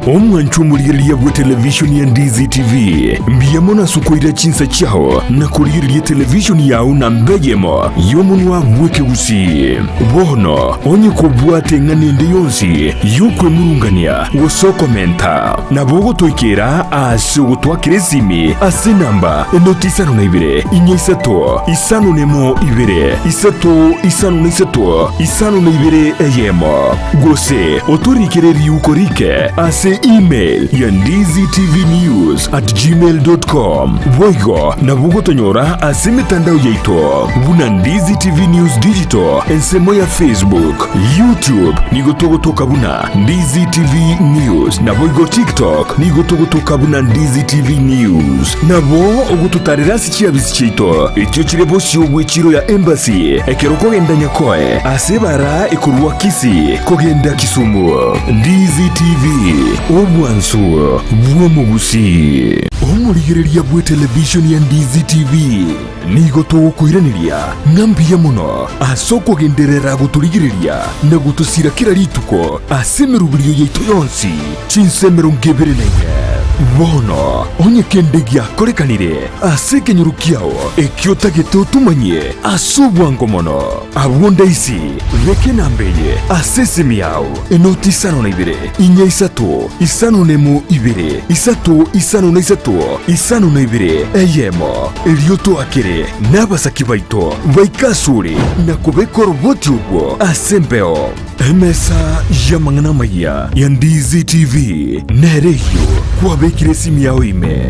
Omwanchu muligiriria bwa televisioni ya Ndizi TV. Mbiyamona sukoira chinsa chao na kuligiriria televisioni yao na mbegemo yomunwa mweke usi. Bono, onye kubwate nganende yonsi yukwe murungania woso komenta. Na bogo toikera ase utwa kiresimi ase namba enotisano na ibire inyesato isano nemo ibire isato isano na isato isano na ibire eyemo. Gose, otorikere yukorike ase email ya ndizitv@gmail.com. Boigo na bugo tonyora ase mitandao yaito buna Ndizi TV News Digital ensemo ya Facebook, YouTube nigotogotoka buna Ndizi TV News na boigo TikTok nigotogotoka buna Ndizi TV News. Nabo ogututarira sikia bisichito icyo kirebo cyobwe kiro ya embassy ekeroko genda nyakoe ase bara ikurwa kisi kogenda Kisumu. Ndizi TV obwansu bwomugusi omurigereria bwe television ya Ndizi TV nigoto kuiraniria ngambiya muno asoko genderera guturigireria na gutusira kira rituko asemerubiriyo yeito yonsi chinsemero ngebere nenge. Bono, onye kendegia korekanire aseke nyurukiao ekiotagete utumanye asubwango mono abwonda isi veke nambeye asesemi yao enoti isano na ibire inye isato isano nemu ibire isato isano na isato isano na ibire eyemo elioto akere nabasaki baito baikasuri na kubeko roboti ubwo asembeo emesa yamangana maya ya Ndizi TV nereyo kwa bekire simi yao ime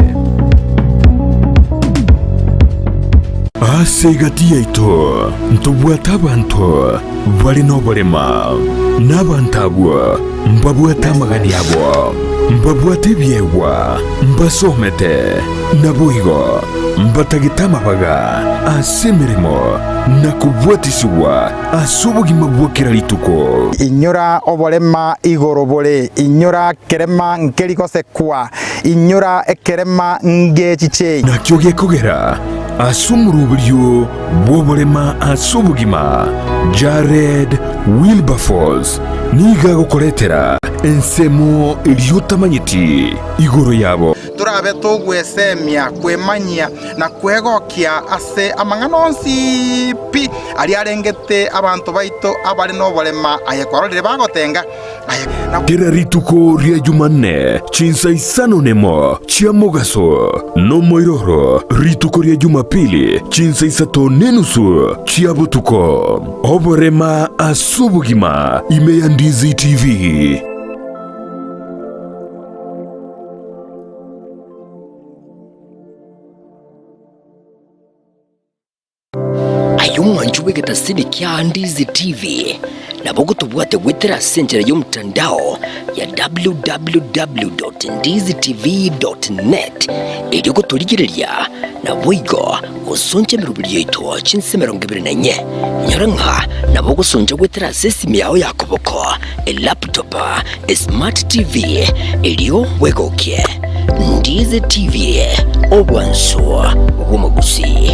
asegati yaito ntobwata abantu bali nobolema n'abantabwa mbabwata magani yabo mbabwate byewa mbasomete naboigo mbatagitama baga asemeremo nakubwatisuwa asubugima bwokera lituko inyora obolema igorobole inyora kerema nkelikose kwa inyora ekerema ngechiche nakyo gekogera asumuruburyo bwobolema asubugima Jared Wilberforce niga gukoretera ensemo iliotamanyiti igoro yabo turabe tugwesemia kwemanyia na kwegokia ase amanganonsi pi ali arengete abantu baito abali nobolema ayekwarorire bagotenga kera rituko ria Jumanne chinsa isano nemo chia mogaso no moiroro rituko ria Jumapili chinsa isato nenusu chia butuko oborema asubugima ime ya Ndizi TV. Ayumwanju wegeta sini kia Ndizi TV na bogo tubwate wetera senjera yomtandao ya www.ndizitv.net ili kutuligireria na boigo usonje mirubiri yeito chinsemero ngebere nenye nyaranka na bogo sonje wetera sesimi yao yakoboko laptop smart TV iliyo wegokie Ndizi TV obwanso bwomugusi.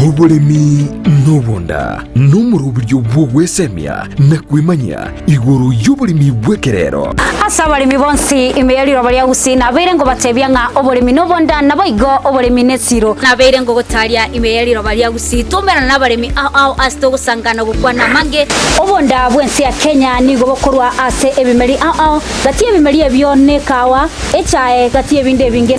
Obolemi nobonda n'umuruburyo bwogwesemia na kwimanya iguru y'obolemi bwekerero asa abalemi bonsi imeyaliro balia gusina beire ngo batebya nga obolemi nobonda naboigo obolemi netsiro na beire ngo gotalia imeyaliro balia gusitumera n'abalemi ao asto gusangana gukwana mange obonda bwensi ya Kenya nigo bokorwa ase ebimeri ao gatie ebimeri ebyone kawa echae gatie binde binge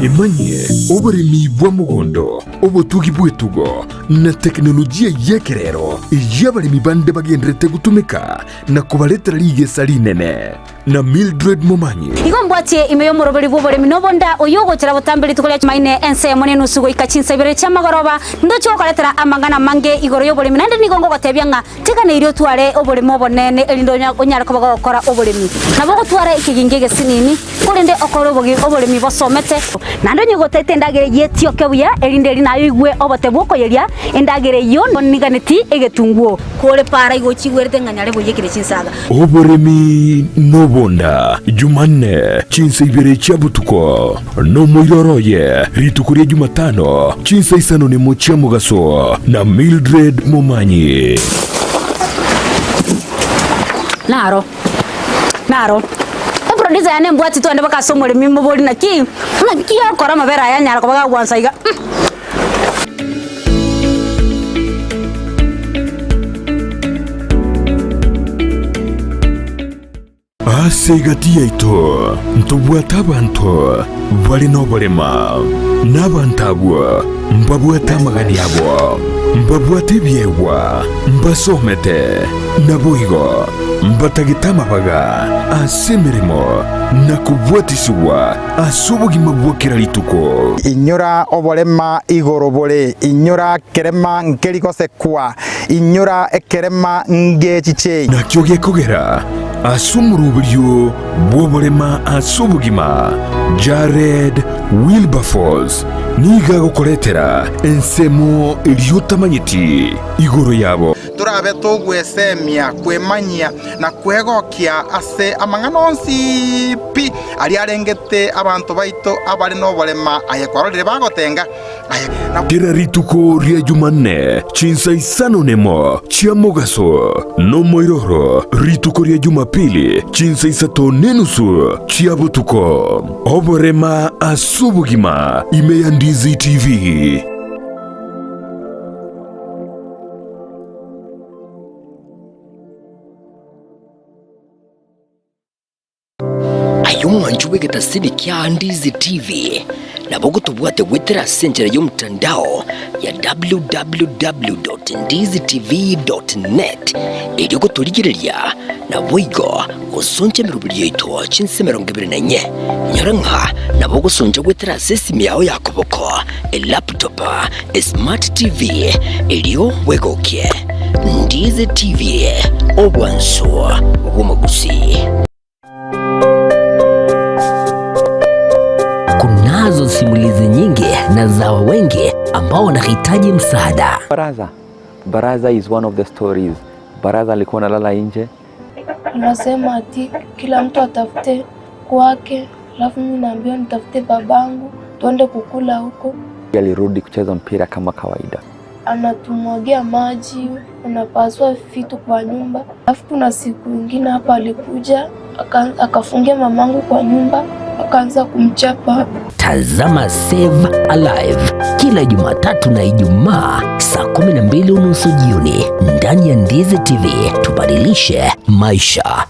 imanye obolemi bwa mugondo obotugi bwetugo na teknolojia yekerero y'abalemi bande bagendrete gutumika na kubaletera ligesa linene na Mildred Momanyi. Igombwatie imeyo muroberi bw'oboremi nobonda oyogo chira butambiri tukolia maine ense mone nusugo ikachinsa ibere cha magoroba ndocho okaletera amangana mange igoro y'oboremi nande nigongo gotebya nga tika ne irio tware oboremi obonene elindonya onyara kubaga gukora oboremi nabo gutwara ikiginge gesinini kulinde okoro oboremi bosomete nando nyigotete endagere yetio kebuya elinde linayo igwe obote bwoko yeria endagere yo niganeti egetunguo kole para igochigwerete nganyare boyekire chinsaga oboremi nobonda Jumanne chinsa ibere cha butuko no moiroroye ritukuria Jumatano chinsa isano ni mocha mugaso na Mildred Momanyi. Naro producer yane mbwati twende baka somole mimbo boli na ki akora mabera ya nyara kubaga gwansa iga Asegati yaito ntubwata abantu bali noborema nabantabwa mbabwata magani yabo mbabwate byewa mbasomete naboigo mbatagitama baga asemeremo nakubwatiswa asubugima bwokera lituko inyura oborema igoro bore inyura kerema nkerikose kwa inyura ekerema ngechiche nakyo gekogera asumuruburyo bwoborema asubugima Jared Wilberforce niga gukoretera ensemo iliyotamanyiti igoro yabo turabe tugwesemia kwemanyia na kwegokia ase amanganonsi pi ali arengete abantu baito abali noborema ayekwarorire bagotenga kera rituko ria Jumanne chinsa isano nemo chia mugaso no moiroro rituko ria Jumapili chinsa isato nenusu chia butuko oborema asubugima imeya Ndizi TV. Ayumwanju wegeta sidi kia Ndizi TV na bogo tubuate wetera senjera mtandao ya www.ndizitv.net ili kutuligirelia na boigo kusonja mirubili yeito chinse merongibiri na nye nyoranga na bogo sonja wetera sesi miao ya kuboko laptop smart TV ilio wego kie Ndizi TV obwanso wumagusi. Kunazo simulizi nyingi na za wengi ambao wanahitaji msaada. Baraza is one of the stories. Baraza alikuwa analala nje. Anasema ati kila mtu atafute kwake, alafu mimi naambiwa nitafute babangu tuende kukula huko. Alirudi kucheza mpira kama kawaida. Anatumwagia maji, anapasua vitu kwa nyumba. Alafu kuna siku nyingine hapa alikuja akafungia mamangu kwa nyumba, akaanza kumchapa. Tazama Save Alive kila Jumatatu na Ijumaa saa 12:30 jioni ndani ya Ndizi TV. Tubadilishe maisha.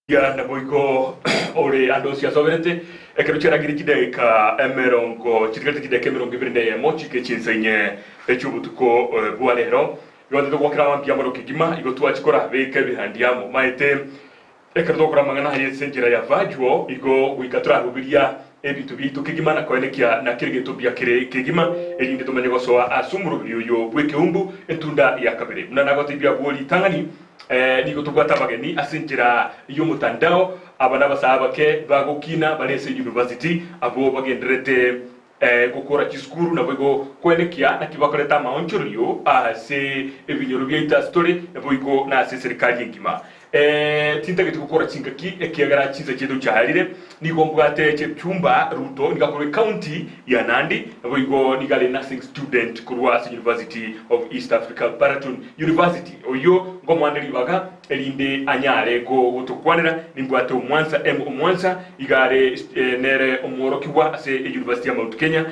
ya na boiko ore andosia soberete ekeruchera girikide ka emerongo chitikete kide merongo ibirinde ya mochi ke chinsenye echubutuko bualero yote to kwakira wampia moro kigima igotwa chikora beke bihandiamo maete ekertokora mangana yesenjira ya vajuo igo wikatura rubiria ebintu bitu kigimana koenekia na kirgeto bya kigima elinde tomanye gosoa asumuru byo bwekeumbu entunda ya kabere muna nagote bya boli tangani niko tugwata bageni asenjira yo mutandao abana basaba ke bagokina balese university abo bagenderete gukora kiskuru na bego kwenekia na kibakoreta maonchorio se ebinyoro bya story ebo na se serikali ngima tinta gitu gukora kingaki ekiagara kiza cyedo cyarire niko mbwate cyumba Ruto nigakore county ya Nandi ebo nigale nursing student kurwa University of East Africa Baraton University oyo ngo mwandiri baga elinde anyare go gutokwanira nimbwate Omwansa igare nere omworokibwa ase University ya Mount Kenya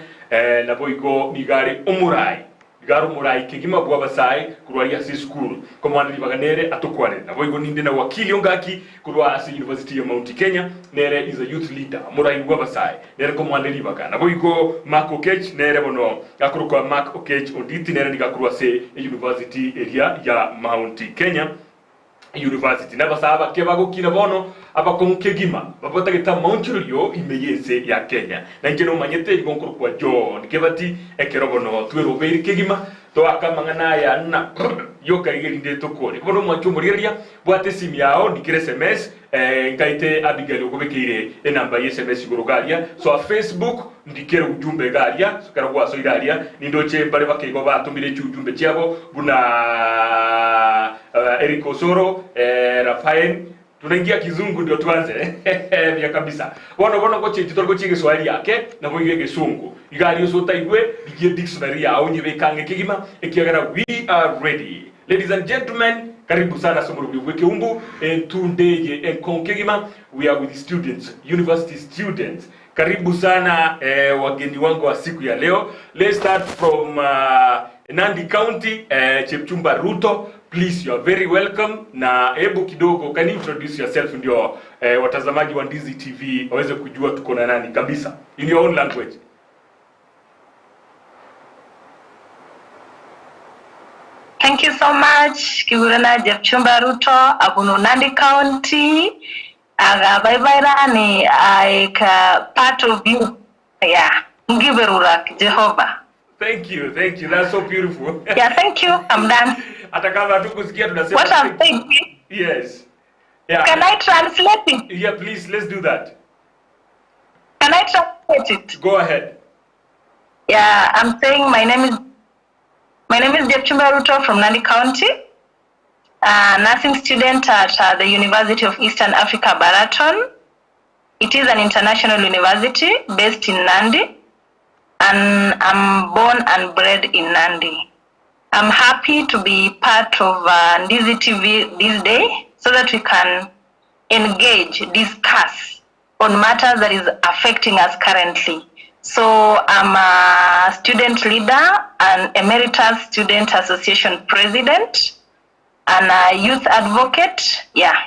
na boigo nigare Omurai garo murai kigima bwa basai kurwa ya school ko mwandiri baganere atokwane na boigo ninde na wakili ongaki kurwa ase University ya Mount Kenya nere is a youth leader murai bwa basai nere ko mwandiri baga na boigo Mark Okech nere bono akuruka Mark Okech oditi nere ndigakurwa se University area ya Mount Kenya University na basaba ke bagokina bono abakonkegima babota geta Montreal imeyese ya Kenya na ngeno manyete igonkuru kwa John kebati ekerobono twero kegima to akamangana ya na yoka igirinde tokore bono mwachumuriria bwate simi yao ndikire SMS ngaite Abigail ogobekire enamba SMS gurugaria so a Facebook ndikere ujumbe garia sokara kwa so iraria nindoche bare bakego batumire ujumbe cyabo buna Eric Osoro Rafael tunaingia kizungu ndio tuanze bya kabisa bono ko chitorgo chige Swahili yake na boige gesungu igari usota igwe bigie dictionary yao nyibekange kigima ekiagara we are ready. Ladies and gentlemen, karibu sana somo weke umbu tundeye enkonkegima. We are with students, university students. Karibu sana wageni wangu wa siku ya leo. Let's start from Nandi County, Chepchumba Ruto. Please, you are very welcome. Na hebu kidogo, can you introduce yourself ndio watazamaji wa Ndizi TV waweze kujua tuko na nani kabisa in your own language. Thank you so much. Kigurana Chepchumba Ruto, Abuno Nandi County. Bye bye rani, part of you. Yeah. Ngiberurak Jehovah. Thank you. That's so beautiful. Yeah, thank you. I'm done. What I'm saying? Yes. Yeah. Can I translate it? Yeah, please, let's do that. Can I translate it? Go ahead. Yeah, I'm saying my name is Chepchumba Ruto from Nandi County. Nursing student at the University of Eastern Africa Baraton. It is an international university based in Nandi. And I'm born and bred in Nandi. I'm happy to be part of Ndizi TV this day so that we can engage, discuss on matters that is affecting us currently. So I'm a student leader, an emeritus student association president, and a youth advocate. Yeah.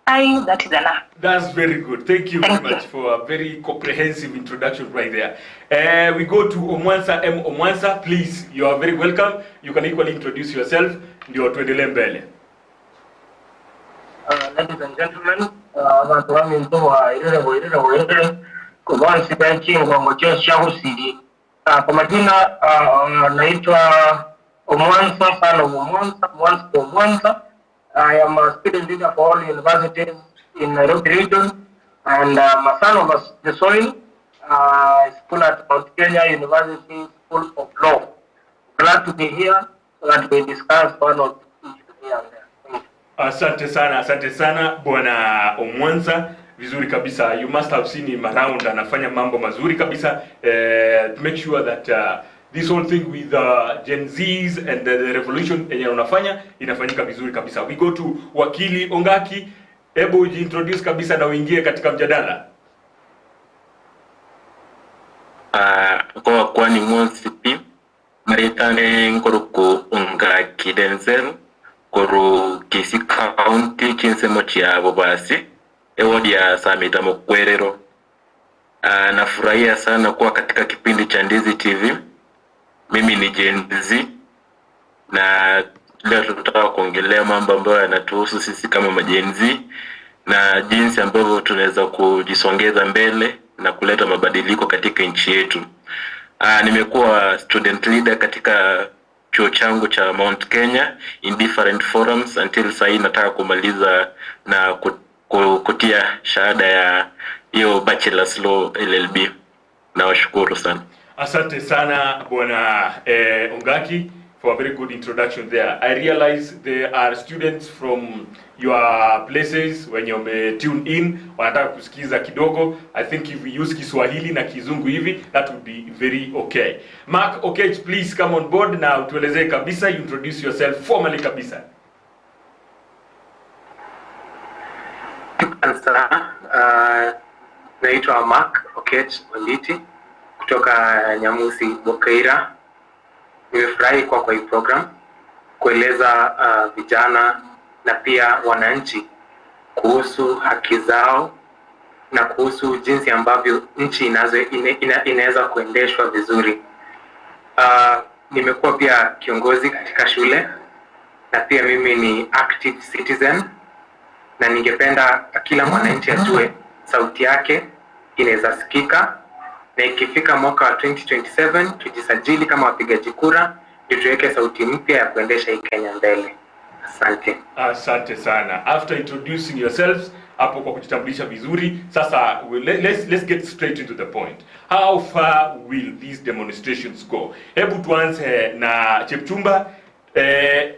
That is enough. That's very good. Thank you very much for a very comprehensive introduction right there. We go to Omwansa M. Omwansa. Please, you are very welcome. You can equally introduce yourself. Ndio tuendelee mbele. Ladies and gentlemen, watu wangu mtoa ile kwa sibanchi ngo cha usidi. Kwa majina naitwa Omwansa sana Omwansa. I am a student leader for all universities in Nairobi region, and I'm a son of the soil, school at Mount Kenya University School of Law. Glad to be here so that we discuss one of the issues here and there. Asante sana Bwana Omwansa. Vizuri kabisa. You must have seen him around anafanya mambo mazuri kabisa to make sure that this whole thing with Gen Zs and the revolution yenye unafanya inafanyika vizuri kabisa. We go to Wakili Ongaki. Hebu introduce kabisa na uingie katika mjadala. Kwa kwani monsipi maritane ngoruko Ongaki Denzel koru Kisi County chinsemo chiabo basi ewodi ya Samita Mokwerero. Nafurahia sana kuwa katika kipindi cha Ndizi TV. Mimi ni Gen Z na leo tunataka kuongelea mambo ambayo yanatuhusu sisi kama Gen Z na jinsi ambavyo tunaweza kujisongeza mbele na kuleta mabadiliko katika nchi yetu. Nimekuwa student leader katika chuo changu cha Mount Kenya in different forums until sasa nataka kumaliza na kutia shahada ya hiyo bachelor's law LLB. Nawashukuru sana. Asante sana bwana Ongaki for a very good introduction there. I realize there are students from your places when you may tune in wanataka kusikiza kidogo. I think if we use Kiswahili na Kizungu hivi that would be very okay. Mark Okech, please come on board now. Tuelezee kabisa, you introduce yourself formally kabisa. Naitwa Mark Okech Onditi kutoka Nyamusi Bokeira. Nimefurahi kwa hii program kueleza vijana na pia wananchi kuhusu haki zao na kuhusu jinsi ambavyo nchi inaweza kuendeshwa vizuri. Nimekuwa pia kiongozi katika shule na pia mimi ni active citizen, na ningependa kila mwananchi ajue sauti yake inaweza sikika, na ikifika mwaka wa 2027 tujisajili kama wapigaji kura ndio tuweke sauti mpya ya kuendesha hii Kenya mbele. Asante. Asante sana. After introducing yourselves hapo kwa kujitambulisha vizuri, sasa let's get straight into the point. How far will these demonstrations go? Hebu tuanze na Chepchumba.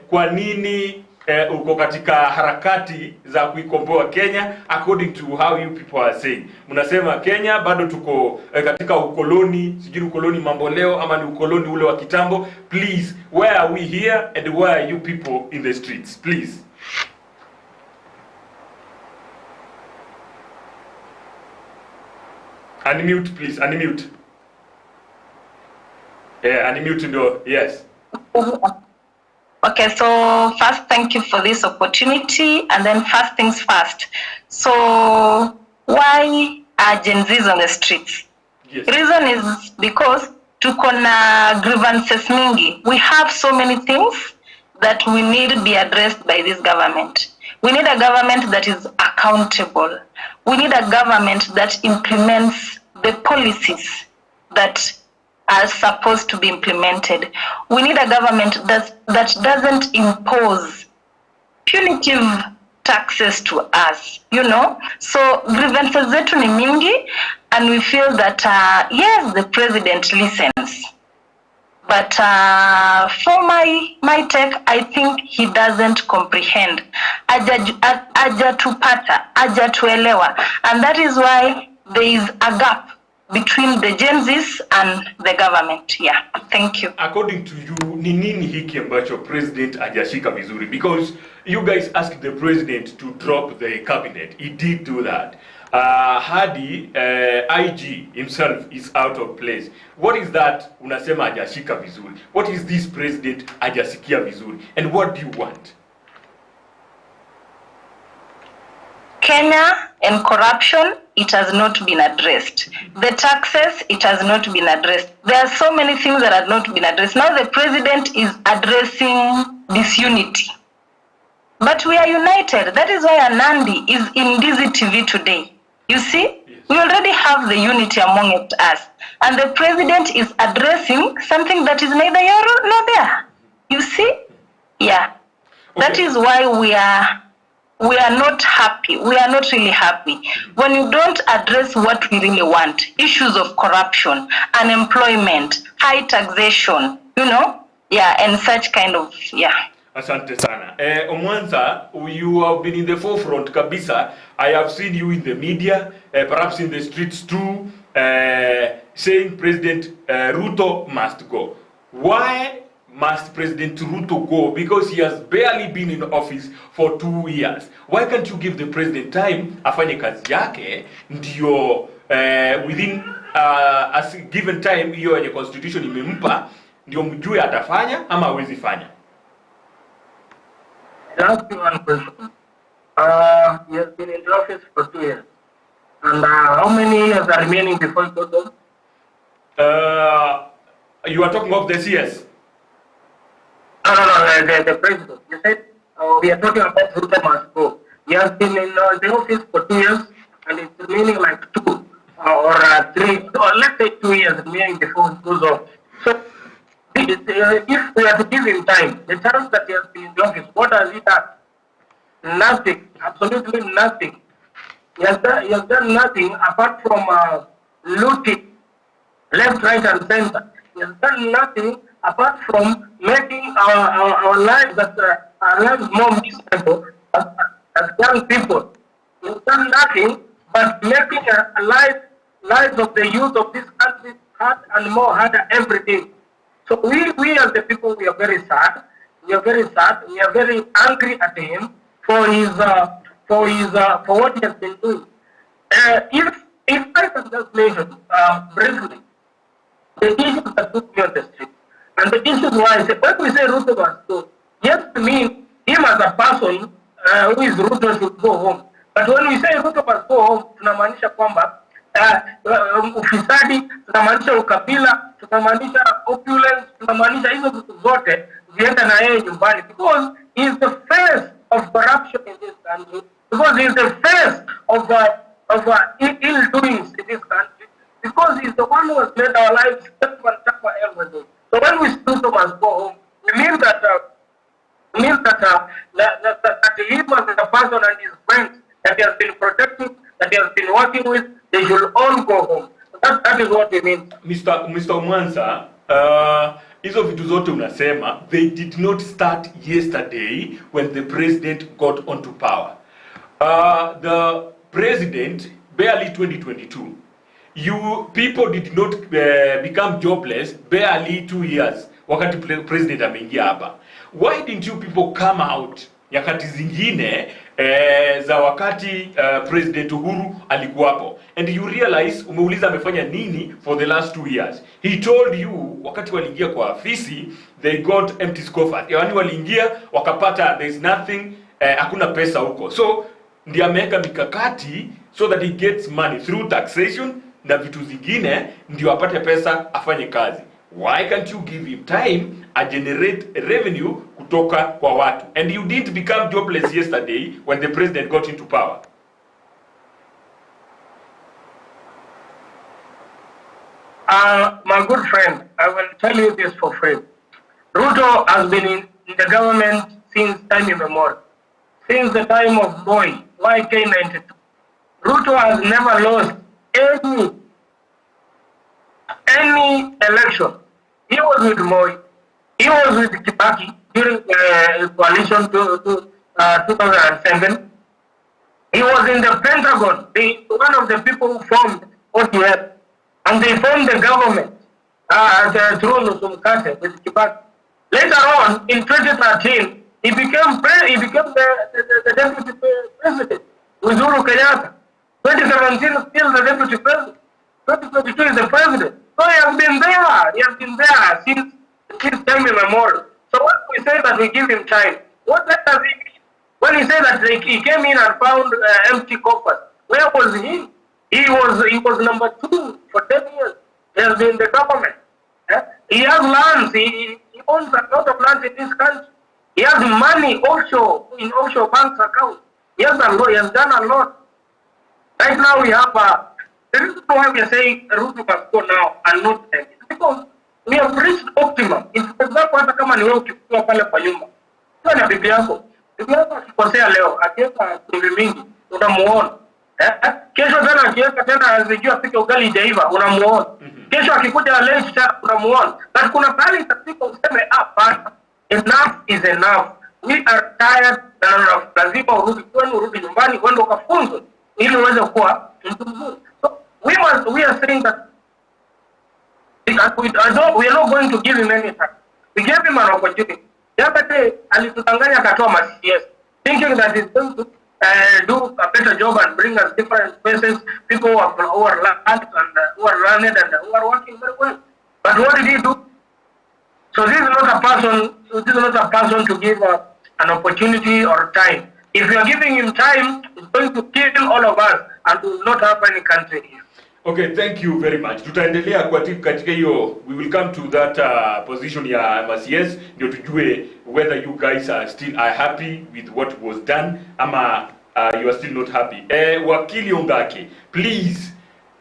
Kwa nini uko katika harakati za kuikomboa Kenya according to how you people are saying? Mnasema Kenya bado tuko katika ukoloni, sijui ukoloni mambo leo ama ni ukoloni ule wa kitambo. Please, where are we here and where are you people in the streets? Please. Unmute, please. Unmute. Unmute ndio. Yes. Okay, so first, thank you for this opportunity, and then first things first. So, why are Gen Zs on the streets? Yes. The reason is because tuko na grievances mingi. We have so many things that we need to be addressed by this government. We need a government that is accountable. We need a government that implements the policies that are supposed to be implemented. We need a government that doesn't impose punitive taxes to us, you know. So grievances zetu ni mingi, and we feel that yes, the president listens, but for my take, I think he doesn't comprehend. Ajatupata, ajatuelewa, and that is why there is a gap between the Gen Zs and the government. Yeah, thank you. According to you, ni nini hiki ambacho president hajashika vizuri? Because you guys asked the president to drop the cabinet. He did do that. Hadi IG himself is out of place. What is that unasema hajashika vizuri? What is this president hajasikia vizuri? And what do you want? Kenya and corruption, it has not been addressed. The taxes, it has not been addressed. There are so many things that have not been addressed. Now the president is addressing disunity. But we are united. That is why Anandi is in Dizzy TV today. You see, we already have the unity among us. And the president is addressing something that is neither here nor there. You see? Yeah. Okay. That is why we are not happy. We are not really happy. When you don't address what we really want, issues of corruption, unemployment, high taxation, you know, yeah, and such kind of, yeah. Asante sana. Omwanza, you have been in the forefront kabisa. I have seen you in the media, perhaps in the streets too, saying President Ruto must go. Why must President Ruto go? Because he has barely been in office for 2 years. Why can't you give the president time afanye kazi yake ndio within a given time hiyo yenye constitution imempa ndio mjue atafanya ama hawezi fanya? Just one question. He has been in office for 2 years. And how many years are remaining before he goes home? You are talking of the CS? No, the president. You said we are talking about Ruto must go. He has been in the office for 2 years, and it's remaining like 2 or 3, or let's say 2 years remaining before he goes off. So, if we are to give him time, the chance that he has been in the office, what has he done? Nothing, absolutely nothing. He has done nothing apart from looting left, right, and center. He has done nothing apart from making our lives more miserable as young people. He has done nothing but making lives of the youth of this country hard and more harder every day. So we as the people, we are very sad. We are very sad. We are very angry at him for what he has been doing. If I can just mention briefly the issues that took me on the street, and the issues why I say, when we say Ruto must go, yes, to me, him as a person who is Ruto should go home. But when we say Ruto must go home, tunamaanisha kwamba ufisadi, tunamaanisha ukabila, tunamaanisha opulence, tunamaanisha hizo vitu zote zienda na yeye nyumbani, because he is the face of corruption in this country, because he is the face of ill doings in this country, because he is the one who has made our lives tougher and tougher every day. So when we still must go home, we mean that that him as a person and his friends that he has been protecting, that he has been working with, they should all go home. That is what we mean. Mr. Mwanza, hizo vitu zote unasema, they did not start yesterday when the president got onto power. The president, barely 2022. You people did not become jobless barely 2 years wakati president ameingia hapa. Why didn't you people come out nyakati zingine za wakati President Uhuru alikuwa hapo? And you realize umeuliza amefanya nini for the last 2 years. He told you wakati waliingia kwa afisi they got empty coffers. Yaani waliingia wakapata there is nothing, hakuna pesa huko. So ndiye ameweka mikakati so that he gets money through taxation na vitu zingine ndio apate pesa afanye kazi. Why can't you give him time a generate revenue kutoka kwa watu? And you didn't become jobless yesterday when the president got into power. My good friend, I will tell you this for free. Ruto has been in the government since time immemorial. Since the time of Moi, YK92. Ruto has never lost any election. He was with Moi. He was with Kibaki during the coalition to 2007. He was in the Pentagon, one of the people who formed OTF, and they formed the government through Nusumkate with Kibaki. Later on, in 2013, he became the deputy president with Uhuru Kenyatta. 2017, still the deputy president. 2022 is the president. So he has been there. He has been there since time immemorial. So when we say that we give him time, what does he mean? When he said that he came in and found empty coffers, where was he? He was number 2 for 10 years. He has been in the government. He has lands. He owns a lot of lands in this country. He has money also in offshore banks account. He has done a lot. Right now we have the reason why we are saying Ruto must go now and not then is because we have reached optimum. For example, hata kama ni wewe ukifika pale kwa nyumba, kwa na bibi yako akikosea leo, akiweka chumvi mingi, unamuona. Kesho tena akiweka tena azijua pike ugali hajaiva, unamuona. Kesho akikuja lunch tena unamuona. Na kuna pale itafika useme hapana. Enough is enough. We are tired na lazima urudi nyumbani kwenda ukafunzwe ili uweze kuwa mtu mzuri. So we are saying that we are not going to give him any time. We gave him an opportunity. Yakate alitudanganya akatoa CS, thinking that he's going to do a better job and bring us different faces, people who are learned and who are learned and who are working very well. But what did he do? So this is not a person to give an opportunity or time. If you are giving him time, it's going to kill all of us and will not have any country here. Okay, thank you very much. Tutaendelea katika hiyo, we will come to that position ya MCS ndio tujue whether you guys are still happy with what was done ama you are still not happy. Wakili Ongaki, please,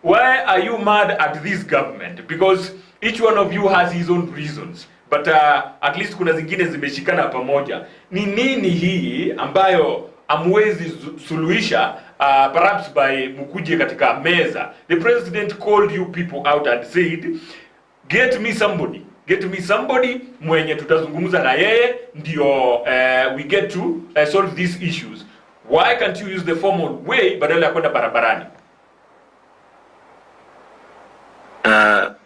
why are you mad at this government? Because each one of you has his own reasons. But at least kuna zingine zimeshikana pamoja. Ni nini hii ambayo amwezi suluhisha perhaps by mukuje katika meza? The president called you people out and said, get me somebody mwenye tutazungumza na yeye ndio we get to solve these issues. Why can't you use the formal way badala ya kwenda barabarani?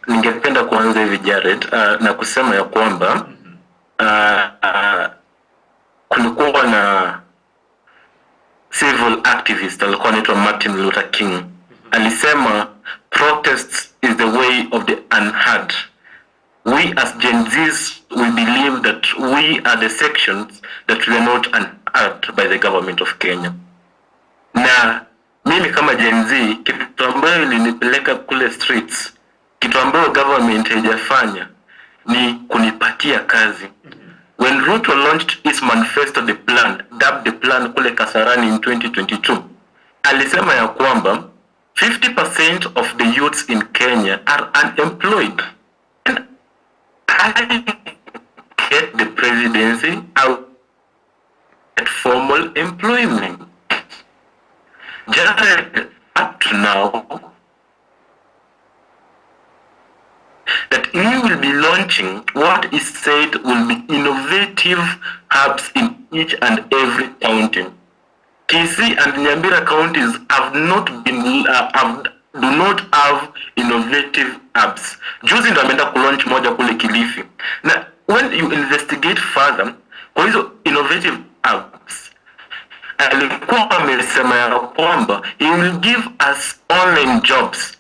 Ningependa kuanza hivi Jared na kusema ya kwamba kulikuwa na civil activist alikuwa anaitwa Martin Luther King. Alisema protests is the way of the unheard. We as Gen Zs, we believe that we are the sections that we are not unheard by the government of Kenya. Na mimi kama Gen Z, kitu ambayo ilinipeleka kule streets, kitu ambayo government haijafanya ni kunipatia kazi. When Ruto launched his manifesto, dubbed the plan kule Kasarani in 2022, alisema ya kwamba 50% of the youths in Kenya are unemployed. And I get the presidency out at formal employment. Jared, up to now, that he will be launching what is said will be innovative hubs in each and every county. Kisii and Nyambira counties have not been do not have innovative hubs. Juzi ndo ameenda kulaunch moja kule Kilifi. Na when you investigate further, kwa hizo innovative hubs, alikuwa amesema ya kwamba he will give us online jobs.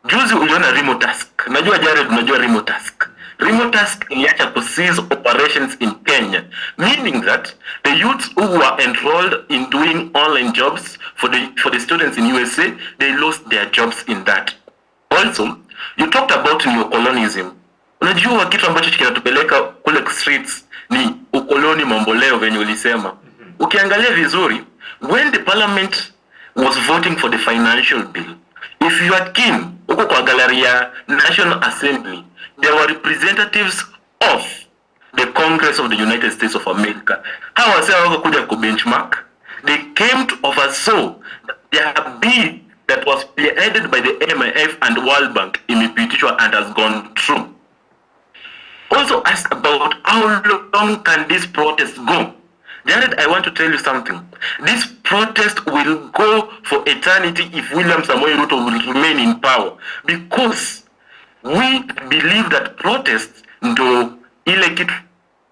Juzi uliona Remotask. Najua Jared, unajua Remotask. Remotask iliacha to cease operations in Kenya, meaning that the youths who were enrolled in doing online jobs for the students in USA, they lost their jobs in that. Also, you talked about neocolonialism. Unajua kitu ambacho kinatupeleka kule streets ni ukoloni mamboleo venye ulisema. Ukiangalia vizuri, when the parliament was voting for the financial bill, if you are keen, uko kwa Galleria National Assembly, there were representatives of the Congress of the United States of America. How was it kuja ku benchmark? They came to oversaw their bill that was headed by the IMF and World Bank imepitishwa and has gone through. Also asked about how long can this protest go? Jared, I want to tell you something. This protest will go for eternity if William Samoei Ruto will remain in power, because we believe that protest ndo ile kitu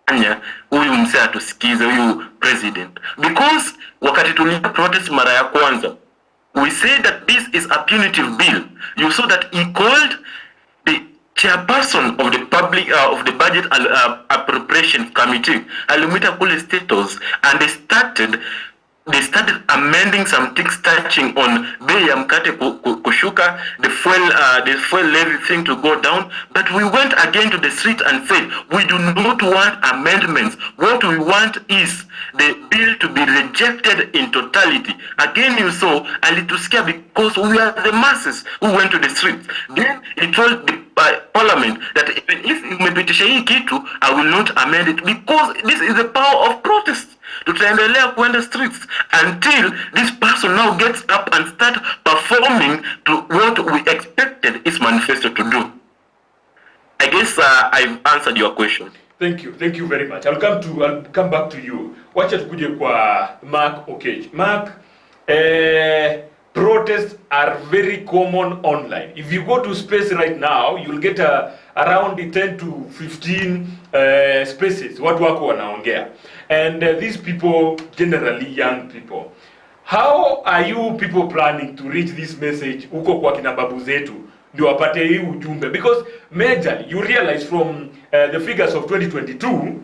anya huyu msee atusikize huyu president. Because wakati tulia protest mara ya kwanza, we said that this is a punitive bill. You saw that he called the chairperson of the public of the budget appropriations committee, alimwita kule status, and they started amending some things touching on bei ya mkate kushuka, the fuel levy thing to go down. But we went again to the street and said we do not want amendments. What we want is the bill to be rejected in totality. Again, you saw alitusikia because we are the masses who went to the streets. Then he told the parliament that even if umepitisha hii kitu, I will not amend it, because this is the power of protest. Tutaendelea kuenda streets until this person now gets up and start performing to what we expected his manifesto to do. I guess I've answered your question. Thank you very much. I'll come back to you. Wacha tukuje kwa Mark Okech. Mark, protests are very common online. If you go to space right now, you'll get around 10 to 15 spaces watu wako wanaongea. And these people, generally young people. How are you people planning to reach this message uko kwa kina babu zetu ndio wapate hii ujumbe? Because majorly, you realize from the figures of 2022,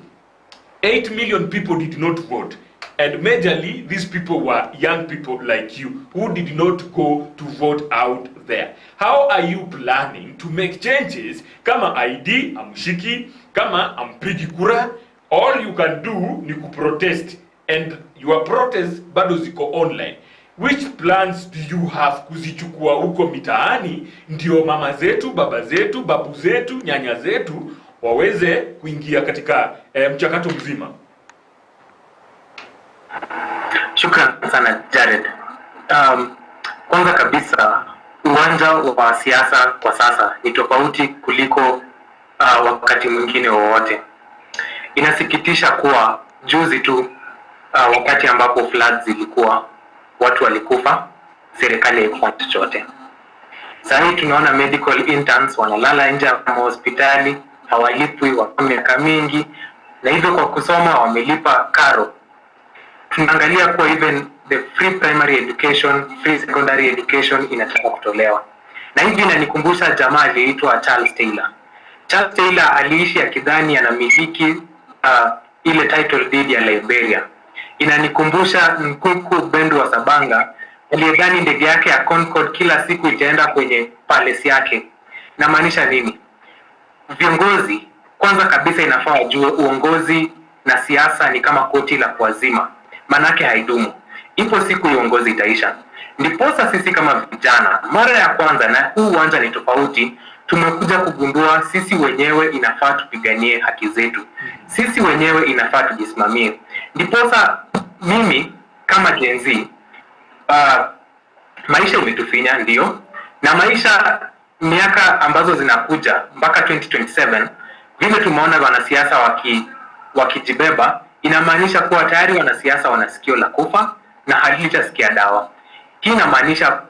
8 million people did not vote. And majorly, these people were young people like you who did not go to vote out there. How are you planning to make changes? Kama ID, amshiki, kama ampigi kura, all you can do ni kuprotest and your protests bado ziko online. Which plans do you have kuzichukua huko mitaani ndio mama zetu, baba zetu, babu zetu, nyanya zetu waweze kuingia katika mchakato mzima? Shukran sana Jared. Kwanza kabisa, uwanja wa siasa kwa sasa ni tofauti kuliko wakati mwingine wowote. Inasikitisha kuwa juzi tu wakati ambapo floods zilikuwa, watu walikufa, serikali haikufanya chochote. Sasa hivi tunaona medical interns wanalala nje ya hospitali, hawalipwi kwa miaka mingi, na hivyo kwa kusoma wamelipa karo. Tunaangalia kwa even the free primary education, free secondary education inataka kutolewa. Na hivi inanikumbusha jamaa aliyeitwa Charles Taylor. Charles Taylor aliishi akidhani anamiliki ile title deed ya Liberia. Inanikumbusha Nkuku Bendu wa Sabanga aliyedhani ndege yake ya Concorde kila siku itaenda kwenye palace yake. Na maanisha nini? Viongozi kwanza kabisa inafaa wajue uongozi na siasa ni kama koti la kuazima. Manake haidumu. Ipo siku uongozi itaisha. Ndiposa sisi kama vijana, mara ya kwanza, na huu uwanja ni tofauti, tumekuja kugundua sisi wenyewe inafaa tupiganie haki zetu. Sisi wenyewe inafaa tujisimamie. Ndiposa mimi kama Gen Z, maisha imetufinya ndio, na maisha miaka ambazo zinakuja mpaka 2027, vile tumeona wanasiasa wakijibeba, inamaanisha kuwa tayari wanasiasa wanasikio la kufa na halitasikia dawa. Hii inamaanisha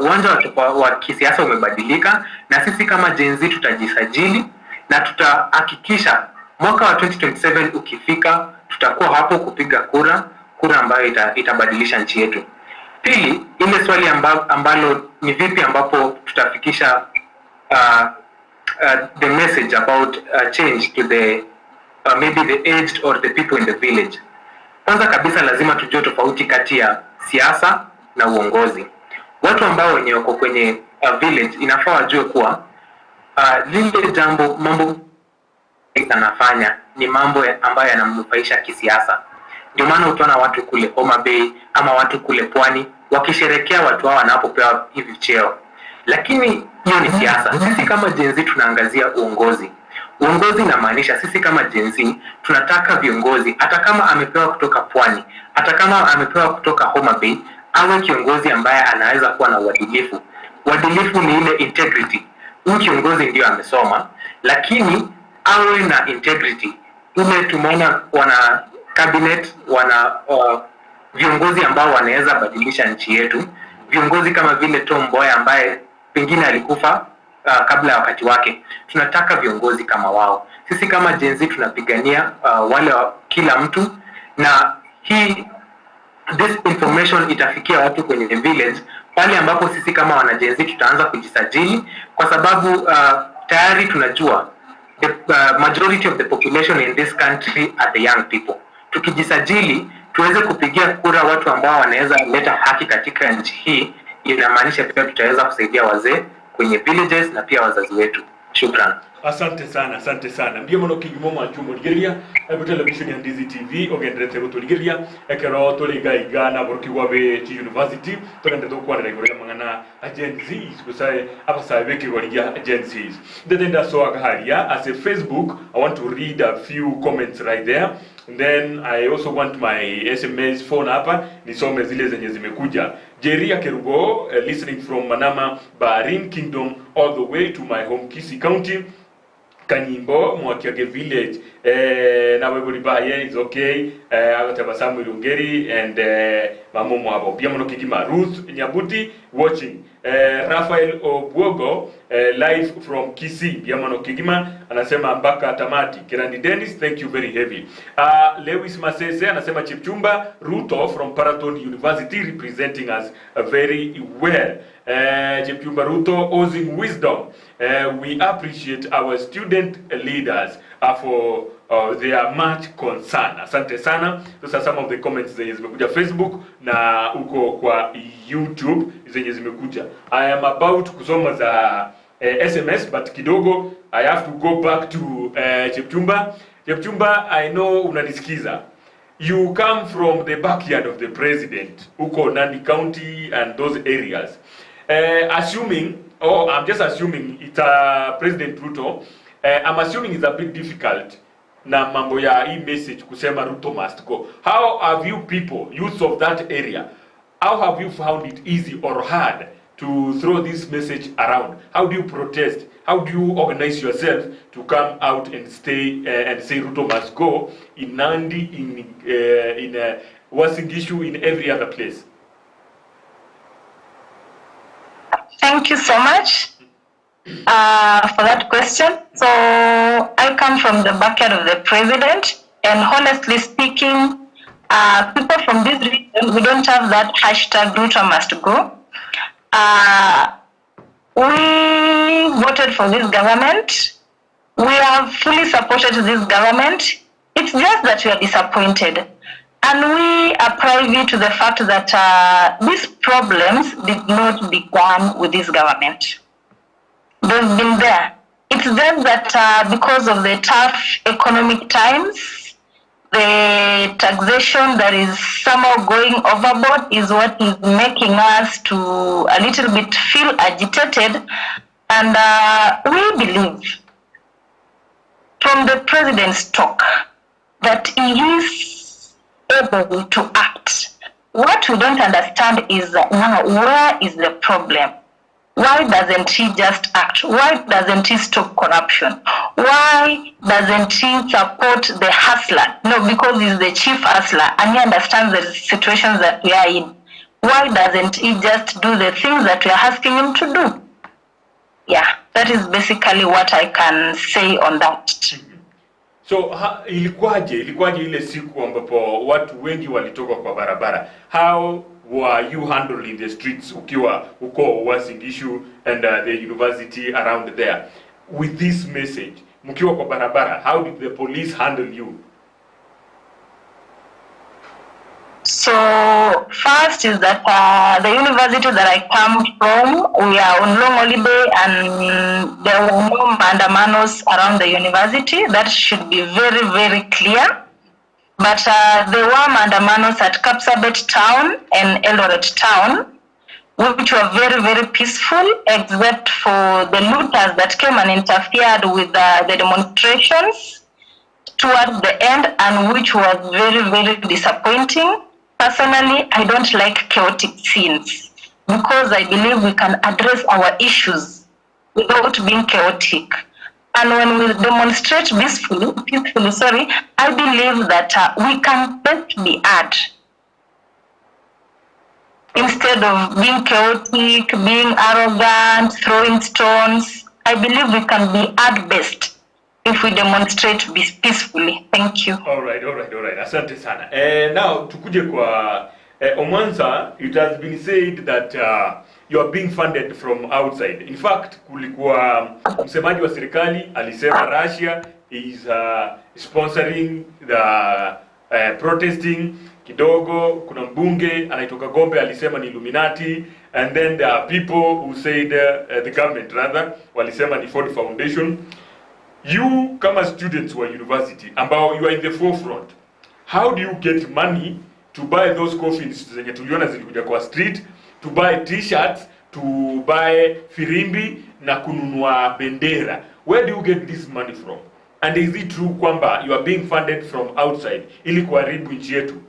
uwanja wa kisiasa umebadilika, na sisi kama Gen Z tutajisajili na tutahakikisha mwaka wa 2027 ukifika tutakuwa hapo kupiga kura ambayo itabadilisha nchi yetu. Pili, ile swali ambalo ni vipi ambapo tutafikisha the message about change to the maybe the aged or the people in the village. Kwanza kabisa lazima tujue tofauti kati ya siasa na uongozi. Watu ambao wenye wako kwenye village inafaa wajue kuwa lile mambo anafanya ni mambo ambayo yanamnufaisha kisiasa. Ndio maana utaona watu kule Homa Bay ama watu kule Pwani wakisherekea watu hao wanapopewa hivi cheo. Lakini hiyo ni siasa. Sisi kama Gen Z tunaangazia uongozi. Uongozi inamaanisha sisi kama Gen Z tunataka viongozi, hata kama amepewa kutoka Pwani, hata kama amepewa kutoka Homa Bay, awe kiongozi ambaye anaweza kuwa na uadilifu. Uadilifu ni ile integrity. Huyu kiongozi ndio amesoma, lakini awe na integrity. Tumeona wana cabinet, wana viongozi ambao wanaweza badilisha nchi yetu. Viongozi kama vile Tom Mboya ambaye pengine alikufa kabla ya wakati wake. Tunataka viongozi kama wao. Sisi kama Gen Z tunapigania wale kila mtu, na this information itafikia watu kwenye village pale ambapo sisi kama wana Gen Z tutaanza kujisajili, kwa sababu tayari tunajua the majority of the population in this country are the young people. Tukijisajili tuweze kupigia kura watu ambao wanaweza leta haki katika nchi hii, inamaanisha pia tutaweza kusaidia wazee kwenye villages na pia wazazi wetu. Shukran. Asante sana. Mbio mono kigimomo achumo ligeria ebo television ya Ndizi TV ogendrete go ligeria ekero toliga igana borki wabe chi university togende kwa regular mangana agencies kusaye abasaye beke goligia agencies ndenda so akaharia as a Facebook. I want to read a few comments right there, and then I also want my SMS phone hapa nisome zile zenye zimekuja. Jeria Kerubo listening from Manama Baharin Kingdom all the way to my home Kisii County, Kanimbo Mwakiage village. Na webuli baye is okay. Agatabasamu Ilungeri and Mamo Mwabo Biamono Kigima Ruth Nyabuti watching. Rafael Obwogo live from Kisii Biamono Kigima anasema mpaka tamati. Kirandi Dennis, thank you very heavy. Lewis Masese anasema Chipchumba Ruto from Paraton University representing us very well. Chipchumba Ruto ozing wisdom. We appreciate our student leaders for their much concern. Asante sana. Those are some of the comments zenye zimekuja Facebook na uko kwa YouTube zenye zimekuja. I am about kusoma za SMS but kidogo I have to go back to Chepchumba. Chepchumba, I know unanisikiza. you come from the backyard of the president, Uko, Nandi County and those areas. I'm just assuming it's President Ruto. I'm assuming it's a bit difficult na mambo ya hii message kusema Ruto must go. How have you people, youth of that area, how have you found it easy or hard to throw this message around? How do you protest? How do you organize yourself to come out and stay and say Ruto must go in Nandi, in Uasin Gishu, in every other place? Thank you so much for that question. So I come from the backyard of the president, and honestly speaking, people from this region, we don't have that hashtag Ruto must go. We voted for this government. We have fully supported this government. It's just that we are disappointed. And we are privy to the fact that these problems did not begin with this government. They've been there. It's just that because of the tough economic times, the taxation that is somehow going overboard is what is making us to a little bit feel agitated. And we believe from the president's talk that he is able to act. What we don't understand is now, where is the problem? Why doesn't he just act? Why doesn't he stop corruption? Why doesn't he support the hustler? No, because he's the chief hustler and he understands the situations that we are in. Why doesn't he just do the things that we are asking him to do? Yeah, that is basically what I can say on that. So ilikuwaje ile siku ambapo watu wengi walitoka kwa barabara? How were you handling the streets ukiwa uko Uasin Gishu and the university around there with this message? Mkiwa kwa barabara, how did the police handle you? So first is that the university that I come from, we are on long holiday and there were no mandamanos around the university. That should be very, very clear. But there were mandamanos at Kapsabet town and Eldoret town, which were very, very peaceful, except for the looters that came and interfered with the demonstrations towards the end, and which was very, very disappointing. Personally, I don't like chaotic scenes because I believe we can address our issues without being chaotic. And when we demonstrate peacefully, I believe that we can best be heard. Instead of being chaotic, being arrogant, throwing stones, I believe we can be heard best if we demonstrate peacefully. Thank you. All right. Asante sana. Now, tukuje kwa Omwanza, it has been said that you are being funded from outside. In fact, kulikuwa msemaji wa serikali alisema Russia is sponsoring the protesting. Kidogo kuna mbunge anaitoka Gombe alisema ni Illuminati, and then there are people who said the government rather walisema ni Ford Foundation. You kama students wa university ambao you are in the forefront, how do you get money to buy those coffins zenye tuliona zilikuja kwa street, to buy t-shirts, to buy firimbi na kununua bendera? Where do you get this money from? And is it true kwamba you are being funded from outside ili kuharibu nchi yetu?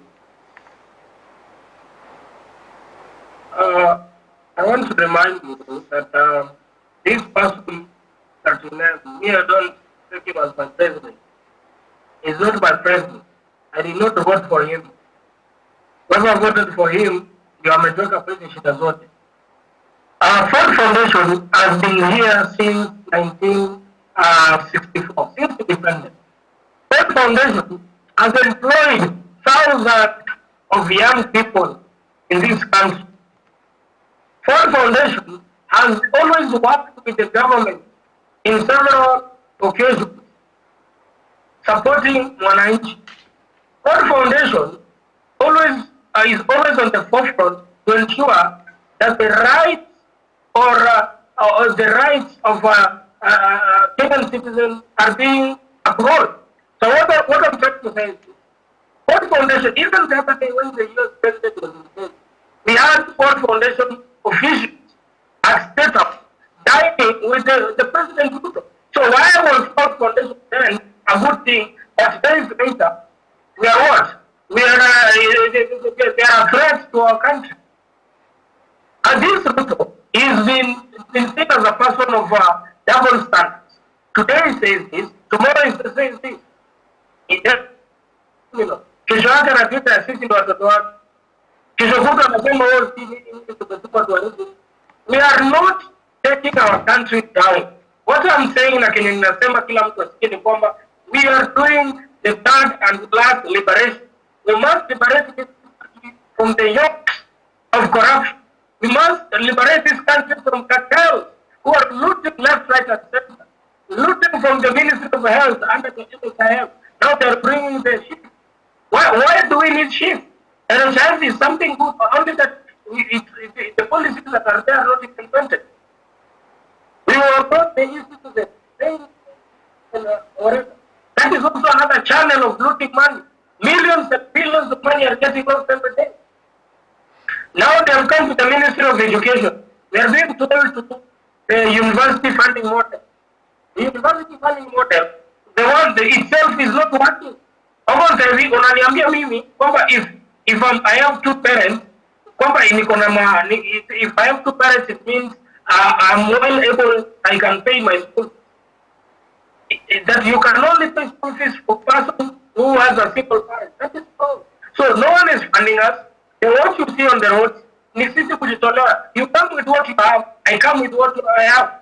I want to remind you that this person that you named, me, I don't take him as my president. He's not my president. I did not vote for him. Whoever voted for him, you are my president should have voted. Ford Foundation has been here since 1964, since independence. Ford Foundation has employed thousands of young people in this country. Ford Foundation has always worked with the government in several occasions, supporting Mwananchi. Ford Foundation is always on the forefront to ensure that the rights or the rights of Kenyan citizens are being upheld. So what I'm trying to say is, Ford Foundation, even the other day when the US president was in place, we had World Foundation officials at State House dining with the president. So why was World Foundation then a good thing, but days later, we are what? We are they are a threat to our country. And this Ruto is been seen as a person of double standards. Today he says this, tomorrow he says this. Kesho yake anapita sisi ndo watoto wake. Kesho kutwa anasema we are not taking our country down. What I'm saying na kenye ninasema kila mtu asikie ni kwamba we are doing the third and last liberation. We must liberate this country from the yoke of corruption. We must liberate this country from cartels who are looting left, right, and center. Looting from the Ministry of Health under the NHIF. Now they are bringing the sheep. Why do we need sheep? NHIF is something good, only that the policies that are there are not implemented. We were brought the issue to the same, whatever. That is also another channel of looting money. Millions and billions of money are getting lost every day. Now they have come to the Ministry of Education. We are being told to do the university funding model. The university funding model, the one itself is not working. Unaniambia mimi kwamba if I have two parents, kwamba if I have two parents, it means I'm well able, I can pay my school. That you can only pay school fees for person who has a single parent. That is all. So no one is funding us. And what you see on the roads, you come with what you have, I come with what I have.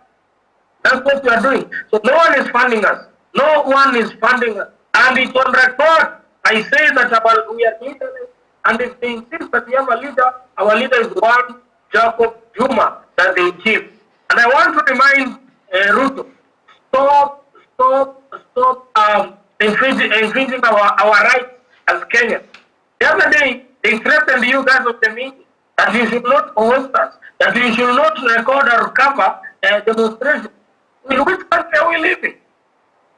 That's what we are doing. So no one is funding us. No one is funding us. And it's on record. I say that we are leaders, and if they insist that we have a leader, our leader is one Jacob Juma, that they chief. And I want to remind Ruto, stop infringing our rights as Kenyans. The other day, they threatened you guys of the media that you should not host us, that you should not record or cover demonstrations. In which country are we living?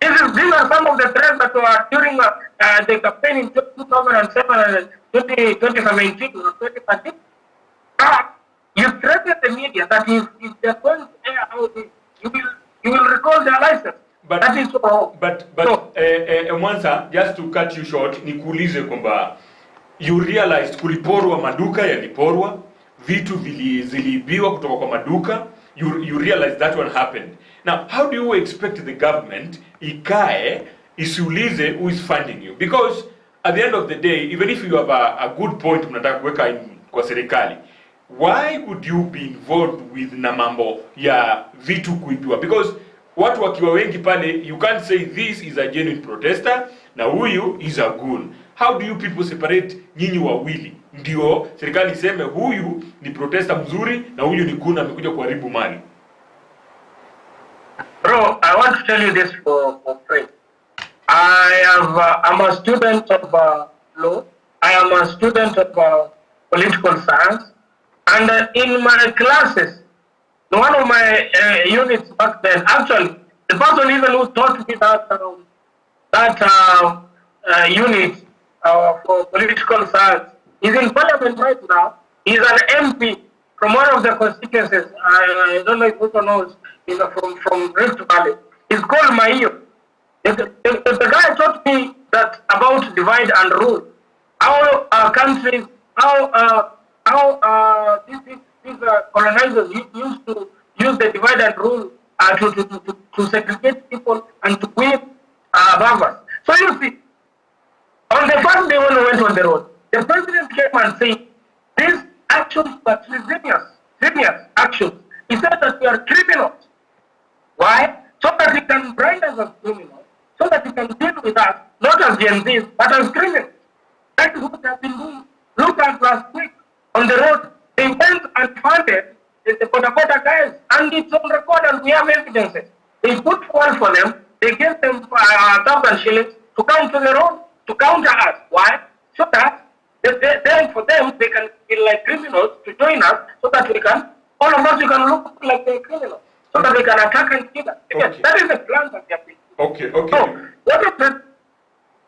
These are some of the threats that were during the campaign in 2007 and 2017 or 2013. You threatened the media that if they're going to air out this, you will recall their license. But that is so. But Mwanza, just to cut you short, nikuulize kwamba you realized kuliporwa maduka yaliporwa, vitu ziliibiwa kutoka kwa maduka, you realized that one happened. Now, how do you expect the government ikae isiulize who is funding you? Because at the end of the day, even if you have a good point mnataka kuweka kwa serikali, why would you be involved with na mambo ya vitu kuibiwa? Because watu wakiwa wengi pale, you can't say this is a genuine protester na huyu is a goon. How do you people separate nyinyi wawili? Ndio serikali iseme huyu ni protester mzuri na huyu ni goon amekuja kuharibu mali. Bro, I want to tell you this for free. I'm a student of law. I am a student of political science. And in my classes, one of my units back then, actually, the person even who taught me that unit for political science is in parliament right now. He's an MP from one of the constituencies. I don't know if people knows. He's from Rift Valley. He's called Maio. The guy taught me that about divide and rule. How countries, how these colonizers used to use the divide and rule to segregate people and to win above us. So you see, on the first day when we went on the road, the president came and said, these actions were serious actions. He said that we are criminals. Why? So that he can brand us as criminals, so that he can deal with us, not as Gen Zs, but as criminals. That is what they have been doing. Look at last week on the road, they went and funded the Boda guys, and it's on record and we have evidences. They put fuel for them, they gave them 1,000 shillings to come to the road, to counter us. Why? So that then for them, they can be like criminals to join us, so that we can, all of us, you can look like a criminal, so that they can attack and kill us. Okay. That is the plan that they have been. Okay. So, what is it?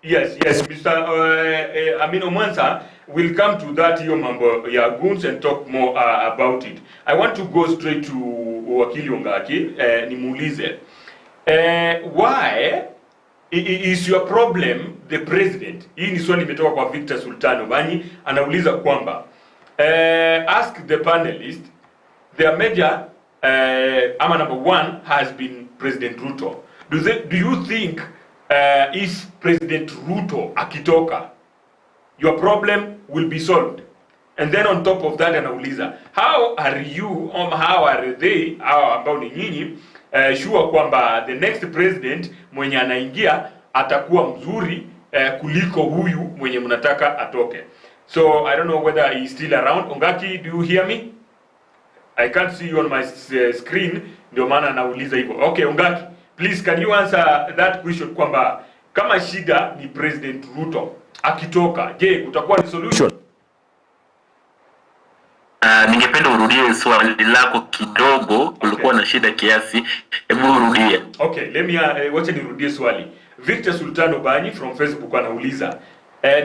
Yes, Mr. Amino Mwansa will come to that hiyo mambo ya goons and talk more about it. I want to go straight to Wakili Ongaki, nimuulize. Why is your problem the president? Hii ni swali imetoka kwa Victor Sultan Obanyi, anauliza kwamba ask the panelist, their major ama number one has been President Ruto. Do you think if President Ruto akitoka, your problem will be solved? And then on top of that anauliza, how are you, how are they, ambao ni nyinyi, sure kwamba the next president mwenye anaingia atakuwa mzuri kuliko huyu mwenye mnataka atoke? So I don't know whether he's still around. Ongaki, do you hear me? I can't see you on my screen, ndio maana nauliza hivyo. Okay, Ongaki, please can you answer that question kwamba kama shida ni President Ruto akitoka, je, kutakuwa ni solution? Ningependa urudie swali lako kidogo, ulikuwa na shida kiasi. Hebu urudie. Okay, let me wacha nirudie swali. Victor Sultan Obanyi from Facebook anauliza,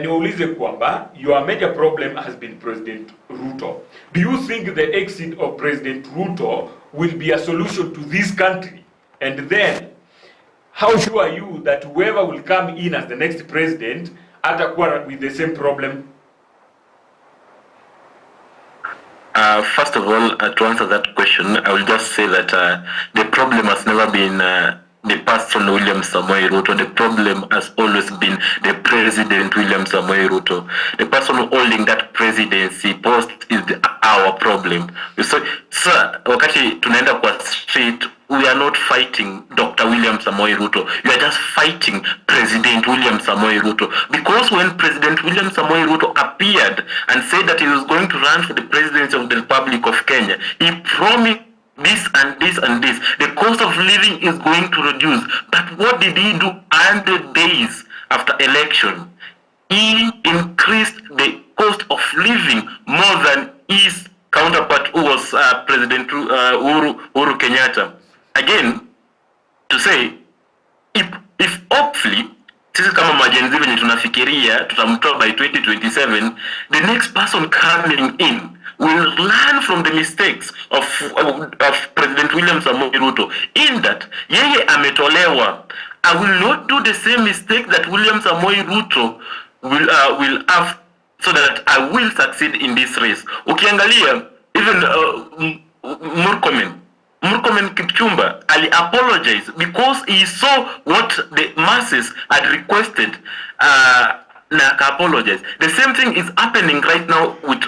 niulize kwamba your major problem has been President Ruto. Do you think the exit of President Ruto will be a solution to this country? And then, how sure are you that whoever will come in as the next president atakuwa with the same problem? First of all, to answer that question, I will just say that the problem has never been the person William Samoei Ruto. The problem has always been the President William Samoei Ruto. The person holding that presidency post is our problem. So, sir, wakati tunaenda kwa street, we are not fighting Dr. William Samoei Ruto. You are just fighting President William Samoei Ruto. Because when President William Samoei Ruto appeared and said that he was going to run for the presidency of the Republic of Kenya, he promised this and this and this. The cost of living is going to reduce. But what did he do 100 days after election? He increased the cost of living more than his counterpart, who was President Uhuru Kenyatta. Again, to say, if hopefully, sisi kama majenzi venye tunafikiria tutamtoa by 2027, the next person coming in will learn from the mistakes of President William Samoei Ruto. In that, yeye ametolewa. I will not do the same mistake that William Samoei Ruto will have, so that I will succeed in this race. Ukiangalia, even Murkomen Kipchumba apologized because he saw what the masses had requested, na apologize. The same thing is happening right now with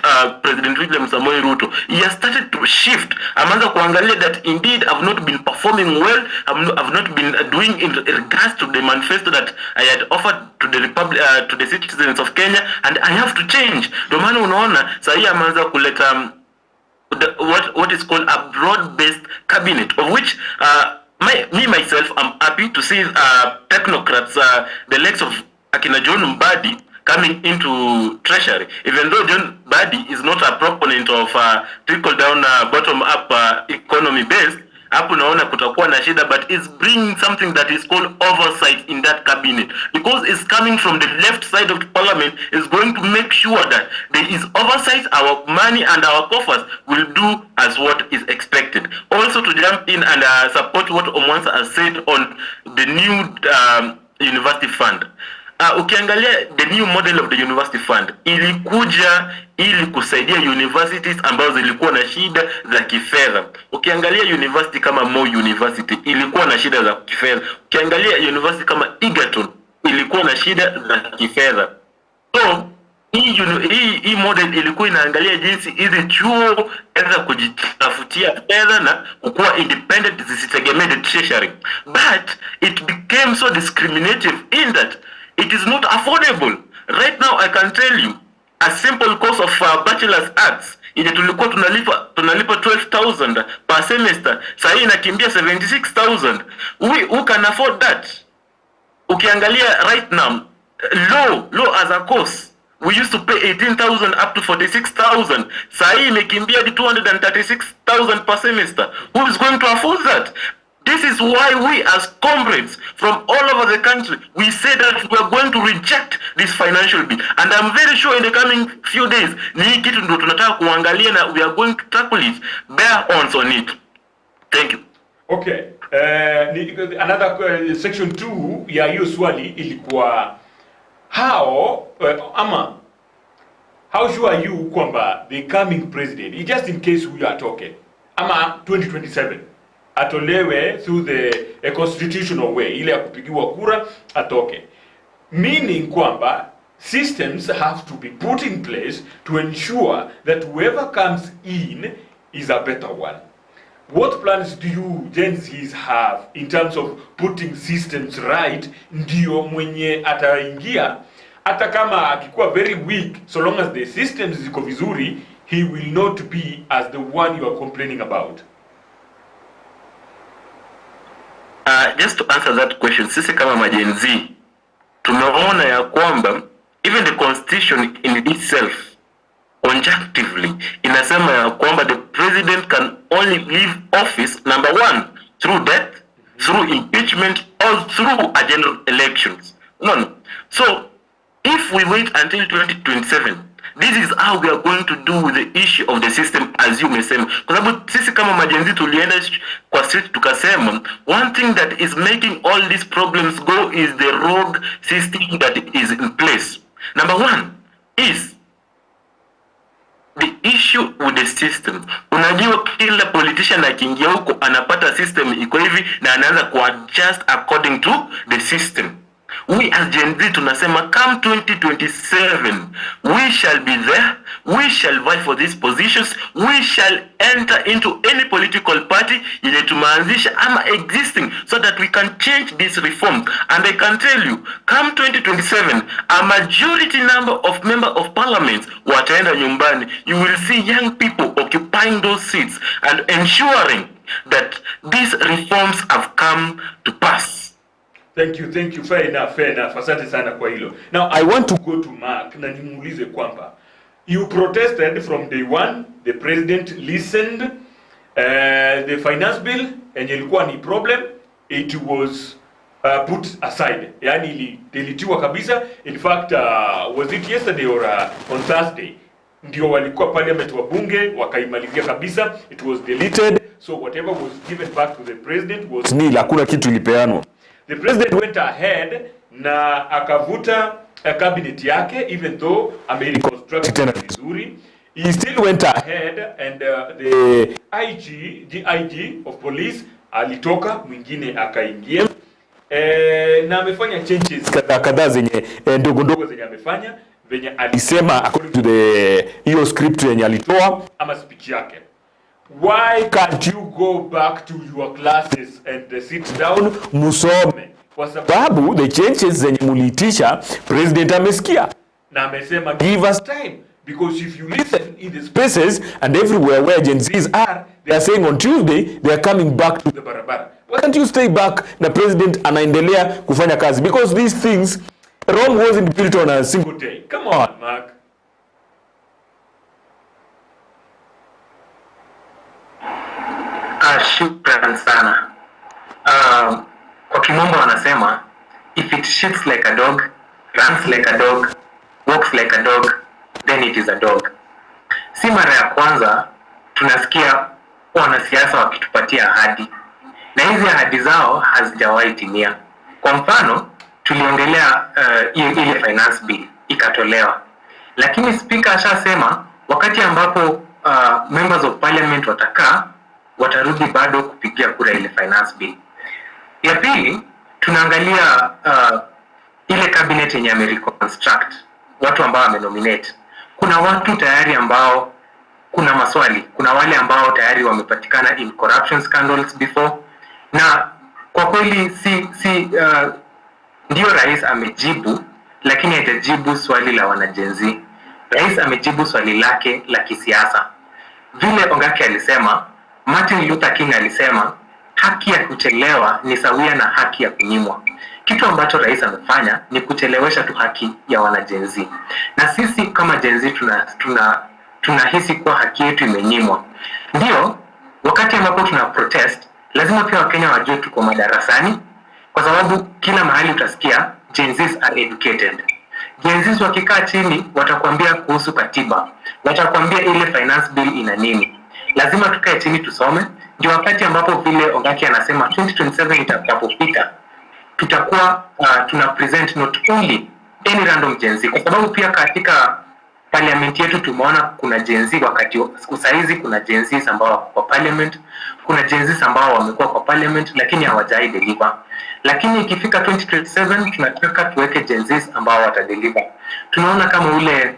President William Samoei Ruto. He has started to shift. Amanza kuangalia that indeed I've not been performing well, I've not been doing in regards to the manifesto that I had offered to the Republic, to the citizens of Kenya, and I have to change. Ndio maana unaona sahi amanza kuleta what is called a broad-based cabinet, of which myself, I'm happy to see technocrats, the likes of Akina John Mbadi coming into treasury, even though John Mbadi is not a proponent of trickle-down, bottom-up economy based. Hapo naona kutakuwa na shida, but it's bringing something that is called oversight in that cabinet, because it's coming from the left side of the parliament. Is going to make sure that there is oversight, our money and our coffers will do as what is expected. Also to jump in and support what Omwansa has said on the new university fund. Ukiangalia the new model of the university fund ilikuja ili kusaidia universities ambazo zilikuwa na shida za kifedha. Ukiangalia university kama Moi University ilikuwa na shida za kifedha. Ukiangalia university kama Egerton ilikuwa na shida za kifedha. So hii model ilikuwa inaangalia jinsi hizi chuo za kujitafutia fedha na kuwa independent, zisitegemee the treasury. But it became so discriminative in that it is not affordable. Right now I can tell you a simple course of bachelor's arts ile tulikuwa tunalipa 12,000 per semester, sasa inakimbia 76,000. Who can afford that? Ukiangalia right now law as a course we used to pay 18,000 up to 46,000. Sasa imekimbia 236,000 per semester. Who is going to afford that? This is why we as comrades from all over the country, we say that we are going to reject this financial bill, and I'm very sure in the coming few days ni kitu ndio tunataka kuangalia na we are going to tackle it, bear on it. Thank you. Okay. Another section 2 ya hiyo swali ilikuwa how sure are you kwamba the coming president, just in case we are talking ama 2027 atolewe through the constitutional way, ile ya kupigiwa kura atoke, meaning kwamba systems have to be put in place to ensure that whoever comes in is a better one. What plans do you Gen Zs have in terms of putting systems right, ndio mwenye ataingia hata kama akikuwa very weak, so long as the systems ziko vizuri, he will not be as the one you are complaining about? Just to answer that question, sisi kama Gen Z tumeona ya kwamba even the constitution in itself conjunctively inasema ya kwamba the president can only leave office, number 1, through death, through impeachment, or through a general elections. No. So if we wait until 2027, this is how we are going to do with the issue of the system, as you may say. Kwa sababu sisi kama majenzi tulienda kwa street tukasema, one thing that is making all these problems go is the rogue system that is in place. Number 1 is the issue with the system. Unajua kila politician akiingia huko anapata system iko hivi na anaanza kuadjust according to the system. We as Gen Z tunasema come 2027 we shall be there, we shall vie for these positions, we shall enter into any political party yenye tumeanzisha ama existing, so that we can change this reform. And I can tell you, come 2027 a majority number of member of parliament wataenda nyumbani. You will see young people occupying those seats and ensuring that these reforms have come to pass. Thank you. Fair enough. Asante sana kwa hilo. Now I want to go to Mark na nimuulize kwamba you protested from day one, the president listened, the finance bill yenye ilikuwa ni problem, it was put aside. Yani ilitiwa kabisa. In fact, was it yesterday or on Thursday? Ndio walikuwa parliament wa bunge wakaimalizia kabisa, it was deleted, so whatever was given back to the president was nil, hakuna kitu ilipeanwa. The president went ahead na akavuta cabinet yake, even though amereconstruct tena vizuri. He still went ahead and the IG of police alitoka, mwingine akaingia. Na amefanya changes kadhaa zenye ndogo zenye amefanya, venye alisema according to the hiyo script yenye alitoa ama speech yake. Why can't you go back to your classes and sit down musome? Kwa sababu the changes zenye muliitisha president amesikia na amesema give us time, because if you listen in the spaces and everywhere where Gen Zs are, they are saying on Tuesday they are coming back to the barabara. Why can't you stay back na president anaendelea kufanya kazi? Because these things, Rome wasn't built on a single day. Come on, Mark. Shukran sana. Kwa kimombo wanasema if it shits like a dog, runs like a dog, walks like a dog, then it is a dog. Si mara ya kwanza tunasikia wanasiasa wakitupatia ahadi, na hizi ahadi zao hazijawahi timia. Kwa mfano tuliongelea ile finance bill ikatolewa, lakini speaker ashasema wakati ambapo members of parliament watarudi bado kupigia kura ile finance bill. Ya pili tunaangalia ile cabinet yenye amereconstruct, watu ambao amenominate. Kuna watu tayari ambao kuna maswali, kuna wale ambao tayari wamepatikana in corruption scandals before, na kwa kweli ndio rais amejibu, lakini hajajibu swali la wanajenzi. Rais amejibu swali lake la kisiasa. Vile Ongaki alisema, Martin Luther King alisema, haki ya kuchelewa ni sawia na haki ya kunyimwa. Kitu ambacho rais amefanya ni kuchelewesha tu haki ya wanajenzi. Na sisi kama jenzi tunahisi kuwa haki yetu imenyimwa. Ndio, wakati ambapo tuna protest, lazima pia Wakenya wajue tuko madarasani, kwa sababu kila mahali utasikia Gen Zs are educated. Gen Zs wakikaa chini watakwambia kuhusu katiba, watakwambia ile finance bill ina nini. Lazima tukae chini tusome, ndio wakati ambapo vile Ongaki anasema 2027 itakapofika tutakuwa tuna present not only any random Gen Z, kwa sababu pia katika parliament yetu tumeona kuna Gen Z wakati saizi, kuna Gen Z ambao wako kwa parliament, kuna Gen Z ambao wamekuwa kwa parliament lakini hawajai deliver. Lakini ikifika 2027 tunataka tuweke Gen Z ambao watadeliver. Tunaona kama ule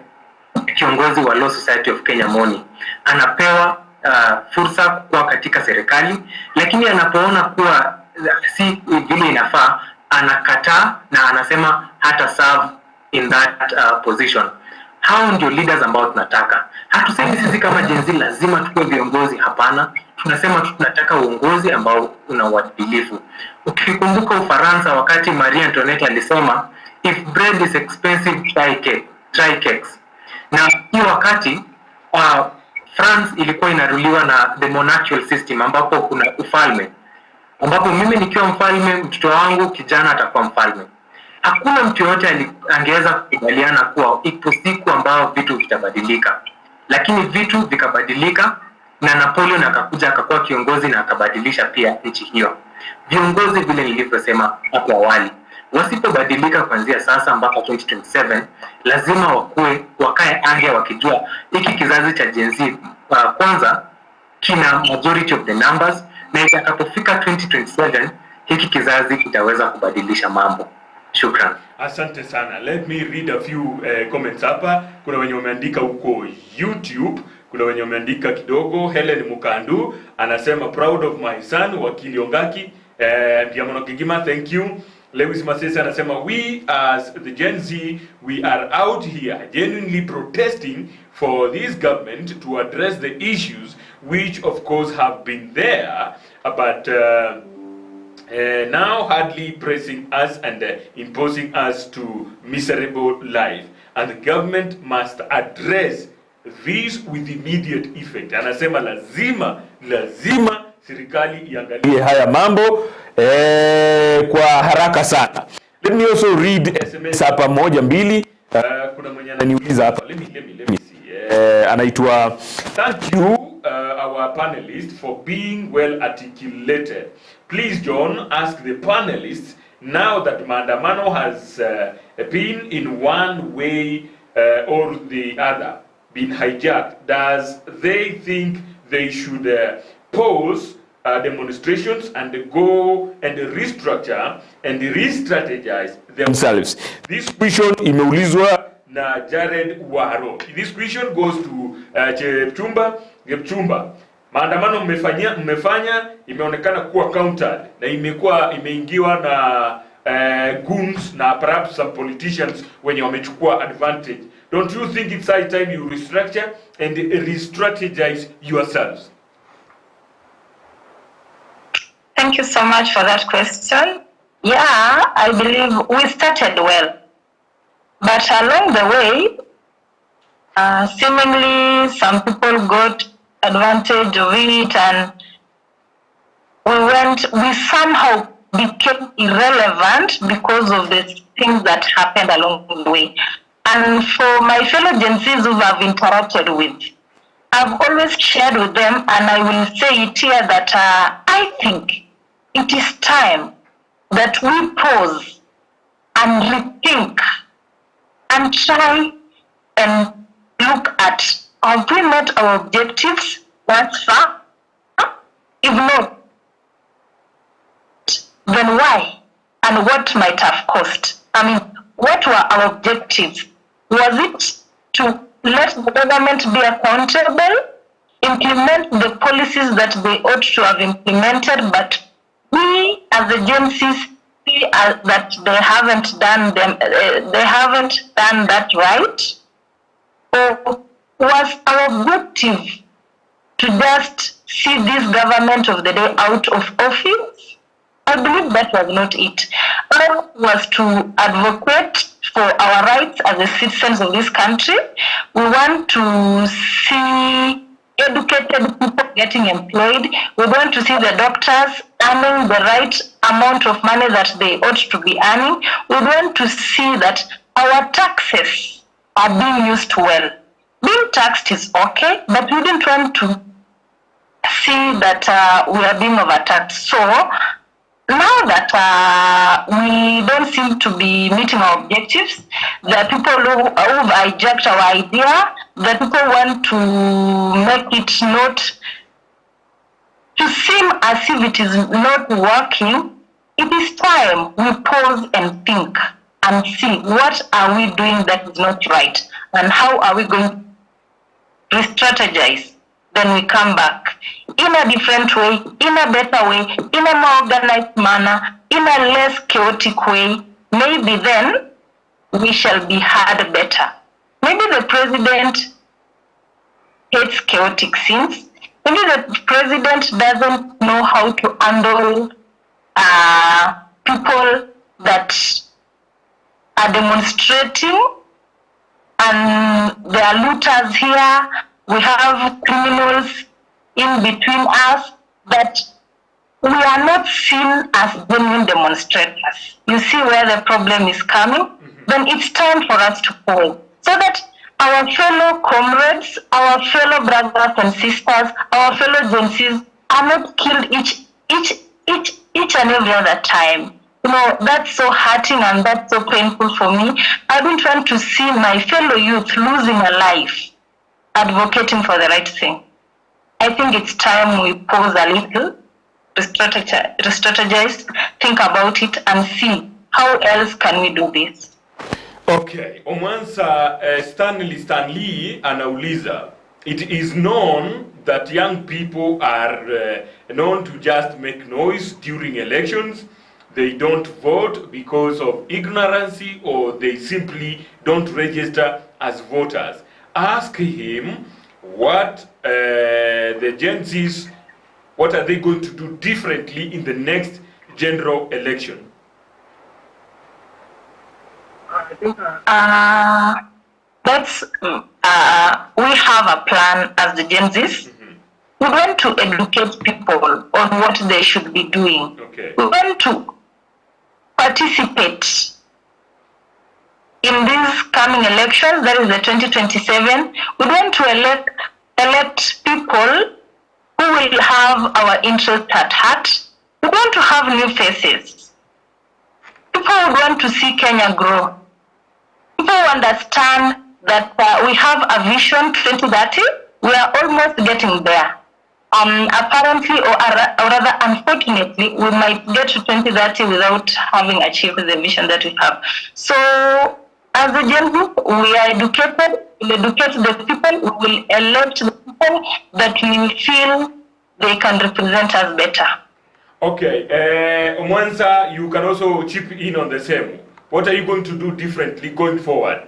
kiongozi wa Law Society of Kenya Moni anapewa fursa kuwa katika serikali, lakini anapoona kuwa si vile inafaa anakataa na anasema hata serve in that position. Hao ndio leaders ambao tunataka. Hatusemi sisi kama Gen Z lazima tukue viongozi, hapana. Tunasema tunataka uongozi ambao una uadilifu. Ukikumbuka Ufaransa wakati Marie Antoinette alisema if bread is expensive try cakes. Na hiyo wakati France ilikuwa inaruliwa na the monarchical system ambapo kuna ufalme, ambapo mimi nikiwa mfalme, mtoto wangu kijana atakuwa mfalme. Hakuna mtu yote angeweza kukubaliana kuwa ipo siku ambao vitu vitabadilika, lakini vitu vikabadilika na Napoleon akakuja akakuwa kiongozi na akabadilisha pia nchi hiyo. Viongozi vile nilivyosema hapo awali, wasipobadilika kuanzia sasa mpaka 2027 lazima wakae ange wakijua hiki kizazi cha Gen Z kwanza kina majority of the numbers, na itakapofika 2027 hiki kizazi kitaweza kubadilisha mambo. Shukran. Asante sana. Let me read a few comments hapa. Kuna wenye wameandika huko YouTube, kuna wenye wameandika kidogo. Helen Mukandu anasema proud of my son Wakili Ongaki. Diamono Kigima, thank you. Lewis Masese anasema we as the Gen Z, we are out here genuinely protesting for this government to address the issues which of course have been there, but now hardly pressing us and imposing us to miserable life, and the government must address this with immediate effect. Anasema lazima serikali iangalie haya mambo kwa haraka sana. Let me also read SMS hapa moja mbili. Kuna mwenye ananiuliza hapa. Let me see. Anaitwa thank you our panelists for being well articulated. Please John, ask the panelists, now that maandamano has been in one way or the other been hijacked, does they think they should pause demonstrations and go and restructure and re-strategize themselves? This question imeulizwa na Jared Waharo. This question goes to Chepchumba. Maandamano mmefanya imeonekana kuwa countered na imeingiwa na goons na perhaps some politicians wenye wamechukua advantage. Don't you think it's high time you restructure and re-strategize yourselves? Thank you so much for that question. Yeah, I believe we started well. But along the way, seemingly some people got advantage of it and we somehow became irrelevant because of the things that happened along the way. And for my fellow Gen Zs who I've interacted with, I've always shared with them, and I will say it here, that I think it is time that we pause and rethink and try and look at, have we met our objectives thus far? If not, then why? And what might have cost? I mean, what were our objectives? Was it to let the government be accountable, implement the policies that they ought to have implemented, but we as the Gen Zs see that they haven't done that right? Or was our objective to just see this government of the day out of office? I believe that was not it. Our was to advocate for our rights as the citizens of this country. We want to see educated people getting employed. We want to see the doctors earning the right amount of money that they ought to be earning. We want to see that our taxes are being used well. Being taxed is okay, but we don't want to see that we are being overtaxed. So now that we don't seem to be meeting our objectives, the people who've hijacked our idea, the people want to make it not to seem as if it is not working. It is time we pause and think and see what are we doing that is not right and how are we going to re-strategize. Then we come back in a different way, in a better way, in a more organized manner, in a less chaotic way. Maybe then we shall be heard better. Maybe the president hates chaotic scenes. Maybe the president doesn't know how to handle people that are demonstrating and there are looters here. We have criminals in between us, but we are not seen as genuine demonstrators. You see where the problem is coming? Then it's time for us to pause so that our fellow comrades, our fellow brothers and sisters, our fellow Gen Zs are not killed each and every other time. You know, that's so hurting and that's so painful for me. I don't want to see my fellow youth losing a life advocating for the right thing. I think it's time we pause a little, re-strategize, think about it, and see how else can we do this. Okay, Omwansa Stanley anauliza, it is known that young people are known to just make noise during elections. They don't vote because of ignorance or they simply don't register as voters. Ask him what the Gen Zs, what are they going to do differently in the next general election? I think we have a plan as the Gen Zs. We want to educate people on what they should be doing. Okay. We want to participate in these coming elections, that is the 2027. We want to elect people who will have our interests at heart. We want to have new faces. People would want to see Kenya grow. People understand that we have a vision 2030. We are almost getting there. Apparently, or rather unfortunately, we might get to 2030 without having achieved the vision that we have. So, as a Gen Z, we are educated, we will educate the people, we will elect the people that we feel they can represent us better. Okay, Omwansa, you can also chip in on the same. What are you going to do differently going forward?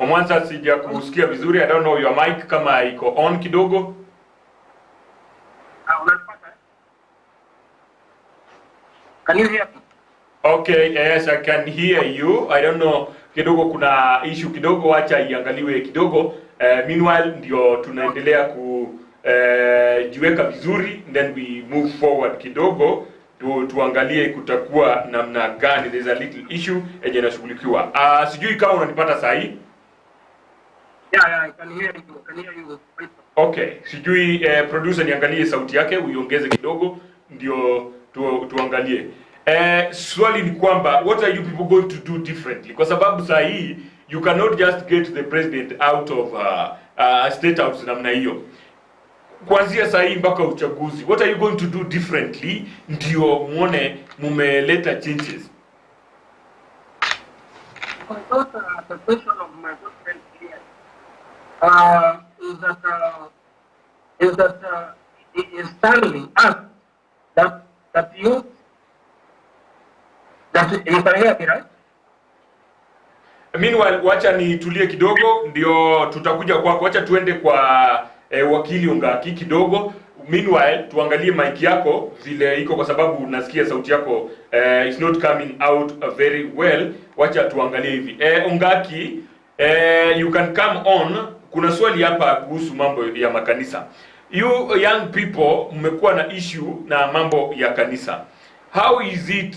Omwansa, sija kusikia vizuri. I don't know your mic kama iko on kidogo. Can you hear me? Okay, yes, I can hear you. I don't know, kidogo kuna issue kidogo, wacha iangaliwe kidogo. Meanwhile, ndio tunaendelea kujiweka vizuri, then we move forward kidogo. Tuangalie kutakuwa namna gani. There's a little issue yenye inashughulikiwa. Sijui kama unanipata sahi? Yeah, I can hear you. Can hear you. Okay, sijui producer niangalie sauti yake, uiongeze kidogo ndio tuangalie. Swali ni kwamba what are you people going to do differently? Kwa sababu saa hii you cannot just get the president out of state house namna hiyo. Kuanzia saa hii mpaka uchaguzi, what are you going to do differently ndio muone mumeleta changes? I thought the question of my good friend here is Stanley asked that you can hear me, right? Meanwhile, wacha nitulie kidogo ndio tutakuja kwako. Wacha tuende kwa wakili Ongaki kidogo. Meanwhile, tuangalie mic yako vile iko kwa sababu nasikia sauti yako is not coming out very well. Wacha tuangalie hivi. Ongaki, you can come on kuna swali hapa kuhusu mambo ya makanisa. You young people mmekuwa na issue na mambo ya kanisa. How is it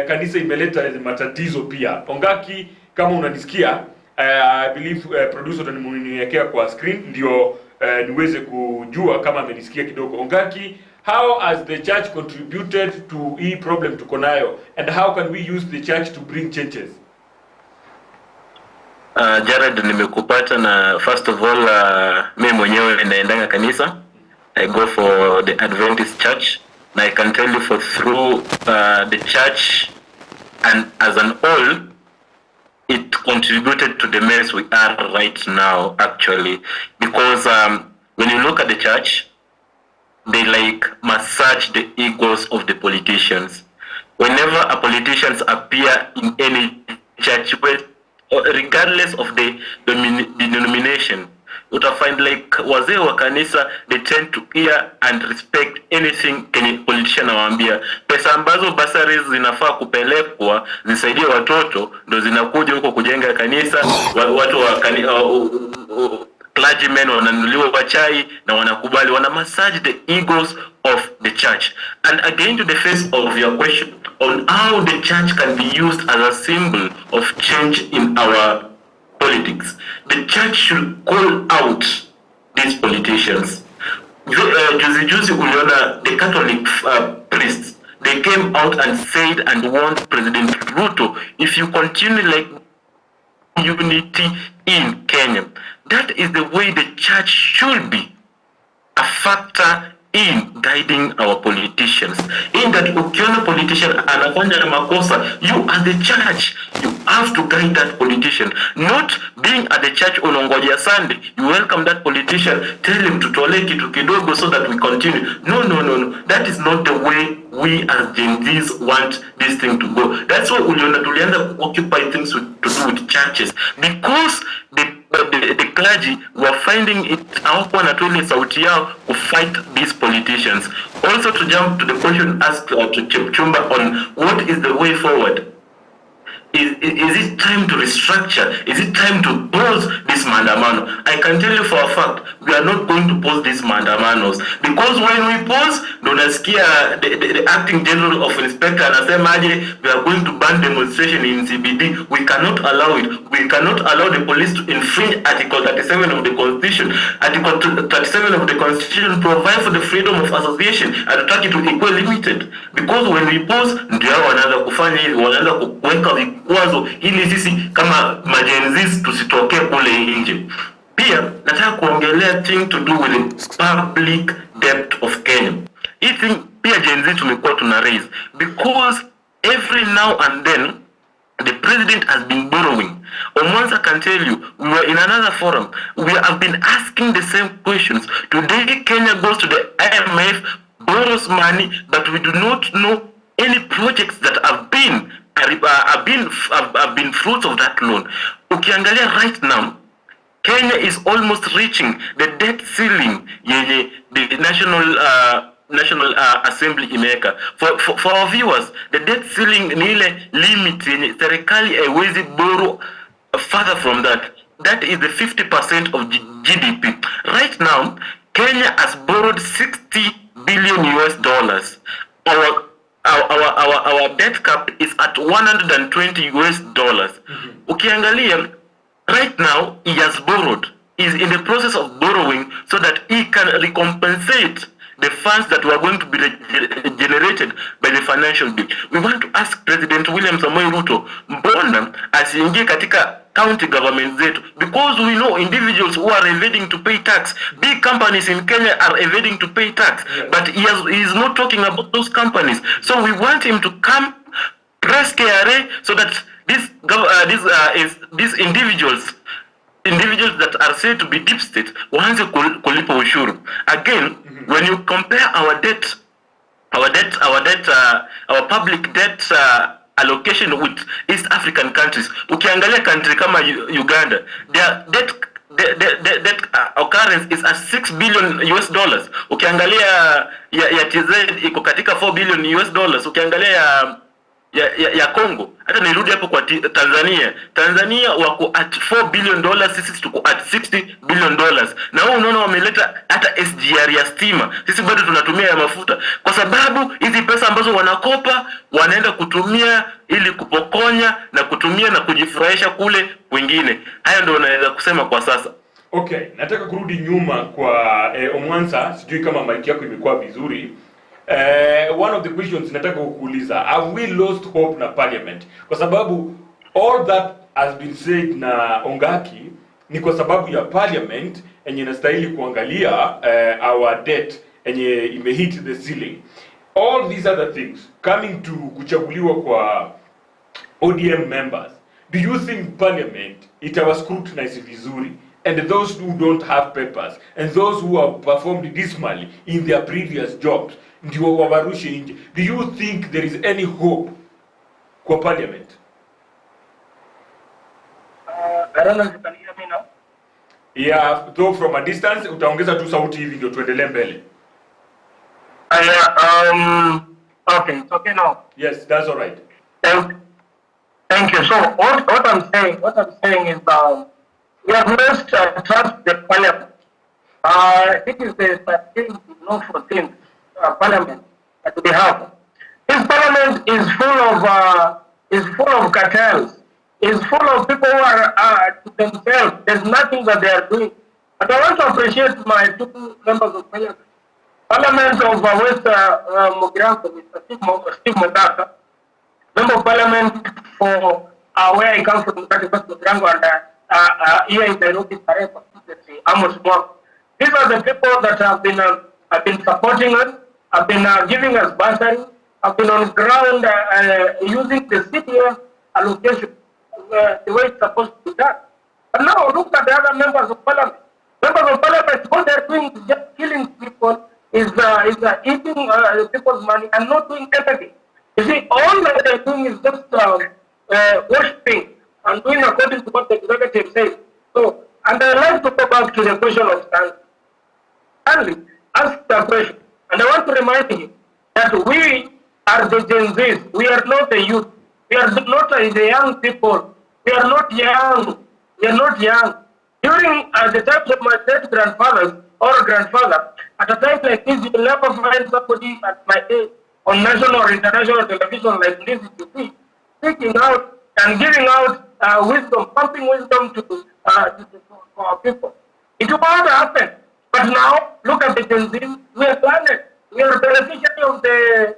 kanisa imeleta matatizo pia? Ongaki, kama unanisikia, I believe producer utaniwekea kwa screen ndio niweze kujua kama amenisikia kidogo. Ongaki, how has the church contributed to hii problem tuko nayo, and how can we use the church to bring changes? Jared, nimekupata na first of all mimi mwenyewe naendanga kanisa. I go for the Adventist church, and I can tell you for through the church and as an whole, it contributed to the mess we are right now actually, because when you look at the church, they like massage the egos of the politicians. Whenever a politicians appear in any church, regardless of the denomination, you will find like wazee wa kanisa, they tend to hear and respect anything kenye politician anawaambia. Pesa ambazo bursaries zinafaa kupelekwa zisaidie watoto ndo zinakuja huko kujenga kanisa. Watu wa clergymen wananunuliwa kwa chai na wanakubali, wana massage the egos of the church. And again, to the face of your question on how the church can be used as a symbol of change in our politics, the church should call out these politicians. Juzi uliona the Catholic priests, they came out and said and warned President Ruto, if you continue like unity in Kenya, that is the way the church should be a factor in guiding our politicians. In that ukiona politician anafanya makosa, you as the church, you have to guide that politician. Not being at the church unongoja Sunday, you welcome that politician, tell him to tole kitu kidogo so that we continue. No. That is not the way we as Gen Zs want this thing to go. That's why tulianza occupy things to do with churches, because the clergy were finding it hawakuwa na tole sauti yao to fight these politicians. Also, to jump to the question asked to Chepchumba on what is the way forward. Is it time to restructure? Is it time to pause this maandamano? I can tell you for a fact, we are not going to pause these maandamanos, because when we pause, donasikia the acting general of inspector anasemaje, we are going to ban demonstration in CBD. We cannot allow it. We cannot allow the police to infringe Article 37 of the Constitution. Article 37 of the Constitution provides for the freedom of association and attack it to equal limited. Because when we pause, ndio wanaanza kufanya hivi, wanaanza kuweka vikwazo ili sisi kama majenzis tusitoke kule nje. Pia nataka kuongelea thing to do with the public debt of Kenya. I think pia Gen Z tumekuwa tuna raise, because every now and then the president has been borrowing. Omonza can tell you, we were in another forum, we have been asking the same questions. Today Kenya goes to the IMF, borrows money, but we do not know any projects that have been fruits of that loan. Ukiangalia right now, Kenya is almost reaching the debt ceiling yenye the National Assembly imeka. For our viewers, the debt ceiling ni ile limit yenye serikali haiwezi borrow further from that. That is the 50% of GDP. Right now, Kenya has borrowed $60 billion. Our debt cap is at $120. Ukiangalia, right now he has borrowed, is in the process of borrowing so that he can recompensate the funds that were going to be generated by the financial bill. We want to ask President William Samoei Ruto, mbona asiingie katika county government zetu, because we know individuals who are evading to pay tax. Big companies in Kenya are evading to pay tax, but he is not talking about those companies. So we want him to come, press KRA, so that these individuals that are said to be deep state waanze kulipa ushuru. Again, when you compare our public debt allocation with East African countries, ukiangalia country kama Uganda, their debt occurrence is at $6 billion. Ukiangalia ya TZ iko katika $4 billion. Ukiangalia ya Congo. Hata nirudi hapo kwa Tanzania wako at $4 billion, sisi tuko at $60 billion. Na wao unaona wameleta hata SGR ya stima, sisi bado tunatumia ya mafuta, kwa sababu hizi pesa ambazo wanakopa wanaenda kutumia ili kupokonya na kutumia na kujifurahisha kule kwingine. Hayo ndio naweza kusema kwa sasa. Okay, nataka kurudi nyuma kwa Omwansa, sijui kama mic yako imekuwa vizuri. One of the questions nataka kukuuliza, have we lost hope na parliament? Kwa sababu all that has been said na Ongaki ni kwa sababu ya parliament yenye inastahili kuangalia our debt yenye imehit the ceiling. All these other things coming to kuchaguliwa kwa ODM members, do you think parliament itawa scrutinize vizuri? And those who don't have papers and those who have performed dismally in their previous jobs, ndio wawarushe nje. Do you think there is any hope kwa parliament? I don't know if you can hear me now. Yeah, though from a distance, utaongeza tu sauti hivi ndio tuendelee mbele. Okay, it's okay now. Yes, that's all right. Thank you. So what I'm saying is we have lost trust the parliament. It is the 14th parliament that we have. This parliament is full of cartels. Is full of people who are to themselves. There's nothing that they are doing. But I want to appreciate my two members of parliament. Parliament of West Mugirango, Mr. Steve Mogaka, member of parliament for where I come from, 31st Mugirango, and here in Nairobi, Amos Mwak. These are the people that have been supporting us, have been giving us bursary, have been on ground using the CDF allocation the way it's supposed to be done. But now look at the other members of parliament. Members of parliament, what they're doing is just killing people, is eating people's money and not doing anything. You see, all that they're doing is just worshipping and doing according to what the executive says. So, and I'd like to go back to the question of Stanley. Stanley asked the question, and I want to remind him that we are the Gen Zs. We are not the youth. We are not the young people. We are not young. We are not young. During the times of my great-grandfathers or grandfather, at a time like this, you will never find somebody at my age on national or international television like this, you see, speaking out and giving out wisdom, pumping wisdom to our people. It will not happen. But now, look at the Gen Z. We are planet. We are beneficiaries of the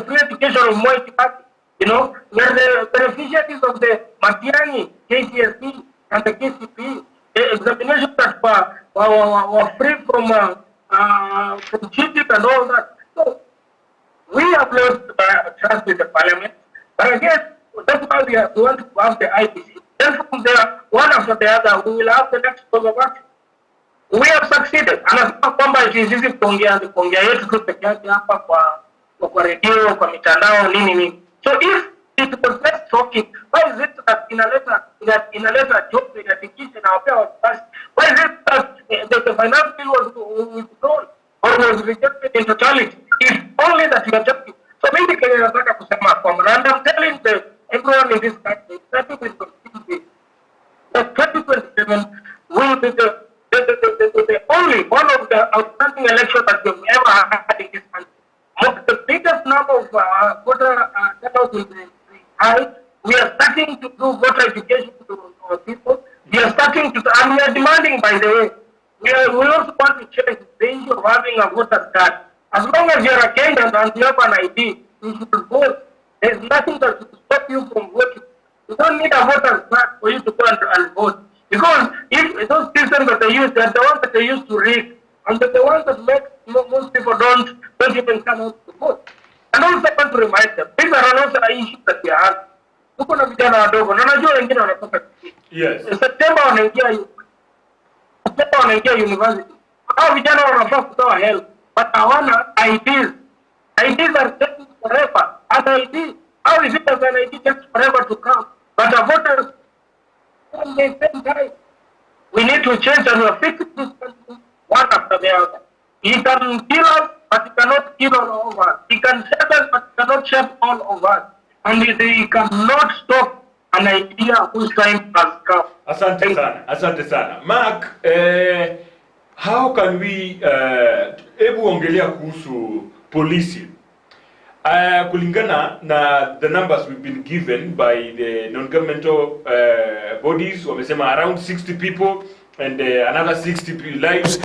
free education of Moi Kibaki. You know, we are the beneficiaries of the Matiang'i, KCSE, and the KCPE. The examinations that were free from cheating and all that. So, we have lost trust in the parliament. But again, that's why we want to have the IPC. Then from there, one after the other, we will have the next course of action. We have succeeded. Anasema kwamba sisi kuongea yetu tu peke yake hapa kwa radio, kwa mitandao, nini. So if it was less talking, why is it that inaleta job in education na wapea wasiwasi? Why is it that the finance bill was withdrawn or was rejected in totality? If only that you are talking. So maybe Kenya nataka kusema kwamba, and I'm telling everyone in this country, that it will continue. That 2027 will be the only one of the outstanding elections that we've ever had in this country. The biggest number of voter turnout will be high. We are starting to do voter education to our people. We are starting to, and we are demanding, by the way, we also want to change the issue of having a voter card. As long as you are a Kenyan and you have an ID, you should vote. There is nothing that should stop you from voting. You don't need a voter card for you to go and vote. Because if those systems that they use, they're the ones that they use to rig, and they're the ones that make most people don't even come out to vote. And also I want to remind them, these are also issues that we have. Tuko na vijana wadogo, na najua wengine wanatoka kiti. Yes. September wanaingia university. Hao vijana wanafaa kutoa help, but hawana IDs. IDs are taking forever. An ID, how is it that an ID takes forever to come? But a voter, at the same time, we need to change and fix this country one after the other. He can kill us, but he cannot kill all of us. He can save us, but he cannot save all of us. And he cannot stop an idea whose time has come. Asante sana. Mark, how can we hebu ongelea kuhusu polisi? Kulingana na the numbers we've been given by the non-governmental bodies, wamesema around 60 people and another 60 lives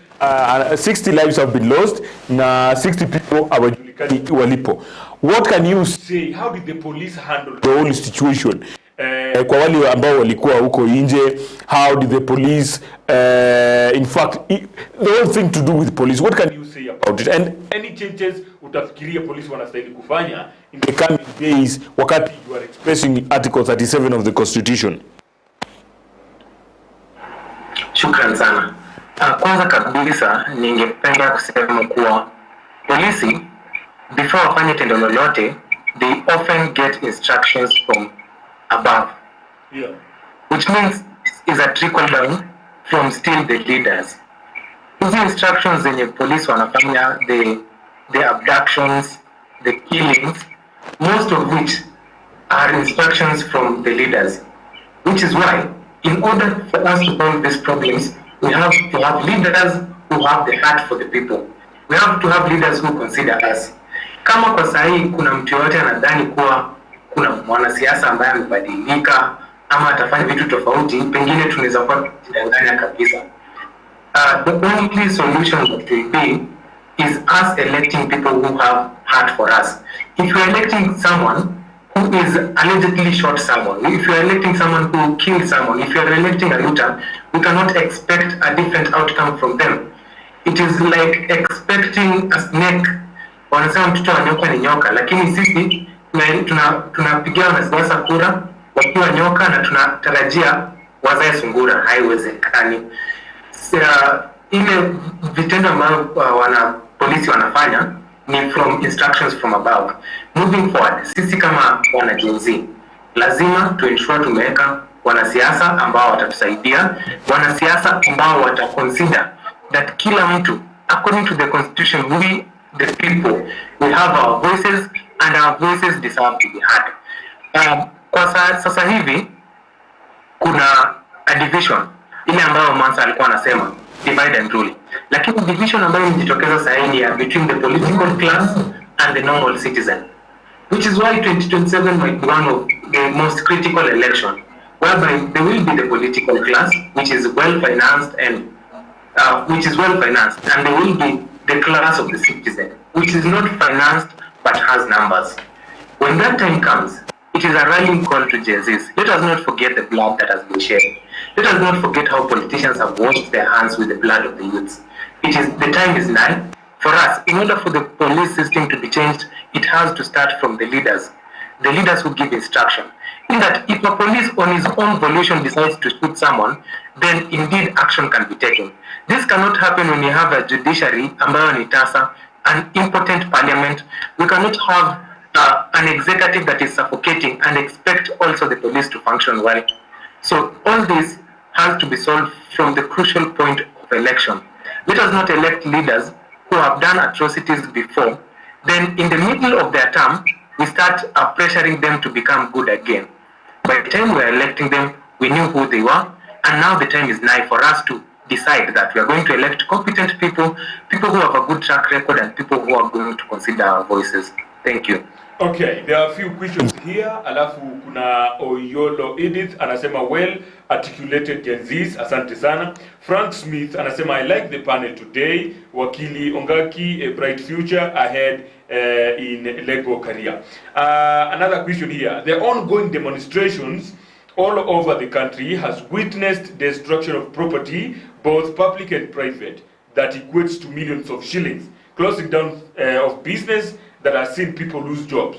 60 lives have been lost na 60 people hawajulikani walipo. What can you say, how did the police handle the whole situation? Kwa wale ambao walikuwa huko nje, how did the police in fact the whole thing to do with police, what can you say about it, and any changes utafikiria police wanastahili kufanya in the coming days wakati you are expressing article 37 of the constitution? Shukran sana. Kwanza kabisa ningependa kusema kuwa polisi before wafanye tendo lolote they often get instructions from above. Yeah. Which means is a trickle down from still the leaders. These instructions zenye police wanafanya, the abductions, the killings, most of which are instructions from the leaders. Which is why, in order for us to solve these problems, we have to have leaders who have the heart for the people. We have to have leaders who consider us. Kama kwa sahi kuna mtu yote anadhani kuwa kuna mwanasiasa ambaye amebadilika ama atafanya vitu tofauti, pengine tunaweza kuwa tunadanganya kabisa. The only solution that will be is us electing people who have heart for us. If you are electing someone who is allegedly shot someone, if you are electing someone who killed someone, if you are electing a looter, we cannot expect a different outcome from them. It is like expecting a snake. Wanasema mtoto wa nyoka ni nyoka, lakini sisi tunapigia wanasiasa kura wakiwa nyoka na tunatarajia wazae sungura. Haiwezekani. Ile vitendo ambavyo wana polisi wanafanya ni from instructions from above. Moving forward, sisi kama wana Gen Z lazima to ensure tumeweka wanasiasa ambao watatusaidia, wanasiasa ambao wataconsider that kila mtu according to the constitution, we the people, we have our voices and our voices deserve to be heard. Kwa sasa hivi kuna a division ile ambayo Mansa alikuwa anasema divide and rule, lakini division ambayo imejitokeza sasa ni between the political class and the normal citizen, which is why 2027 might be one of the most critical election, whereby there will be the political class which is well financed and there will be the class of the citizen which is not financed but has numbers. When that time comes, it is a rallying call to Gen Zs. Let us not forget the blood that has been shed. Let us not forget how politicians have washed their hands with the blood of the youths. The time is nigh for us. In order for the police system to be changed, it has to start from the leaders who give instruction. In that, if a police on his own volition decides to shoot someone, then indeed action can be taken. This cannot happen when you have a judiciary, ambayo ni tasa, an impotent parliament. We cannot have an executive that is suffocating and expect also the police to function well. So all this has to be solved from the crucial point of election. Let us not elect leaders who have done atrocities before. Then in the middle of their term, we start pressuring them to become good again. By the time we are electing them, we knew who they were, and now the time is nigh for us to decide that we are going to elect competent people who have a good track record, and people who are going to consider our voices. Thank you. Okay, there are a few questions here. Alafu kuna Oyolo Edith anasema well articulated Gen Zs, asante sana. Frank Smith anasema I like the panel today. Wakili Ongaki, a bright future ahead in Lego career. Another question here. The ongoing demonstrations all over the country has witnessed destruction of property, both public and private, that equates to millions of shillings, closing down of business that has seen people lose jobs.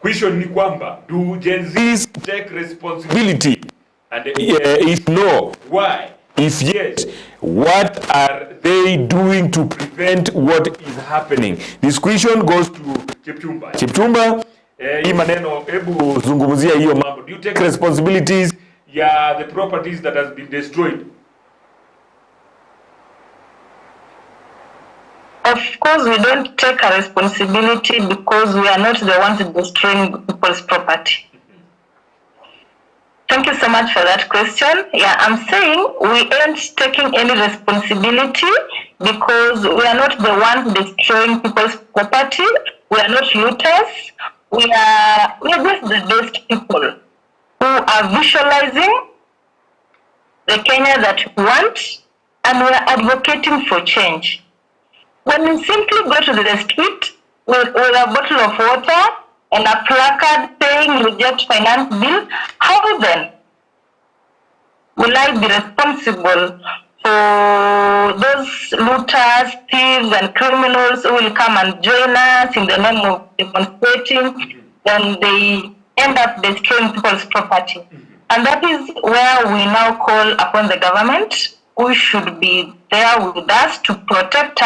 Question ni kwamba, do Gen Zs take responsibility? And if no, why? If yes, what are they doing to prevent what is happening? This question goes to Chepchumba. Chepchumba, hii maneno, hebu zungumzia hiyo mambo. Do you take responsibilities ya the properties that has been destroyed? of course, we don't take a responsibility because we are not the ones destroying people's property. Thank you so much for that question. Yeah, I'm saying we ain't taking any responsibility because we are not the ones destroying people's property. We are not looters. We are just the best people who are visualizing the Kenya that we want, and we are advocating for change. When we simply go to the street with a bottle of water and a placard saying reject finance bill, how then will I be responsible for those looters, thieves, and criminals who will come and join us in the name of demonstrating, and they end up destroying people's property? And that is where we now call upon the government, who should be there with us, to protect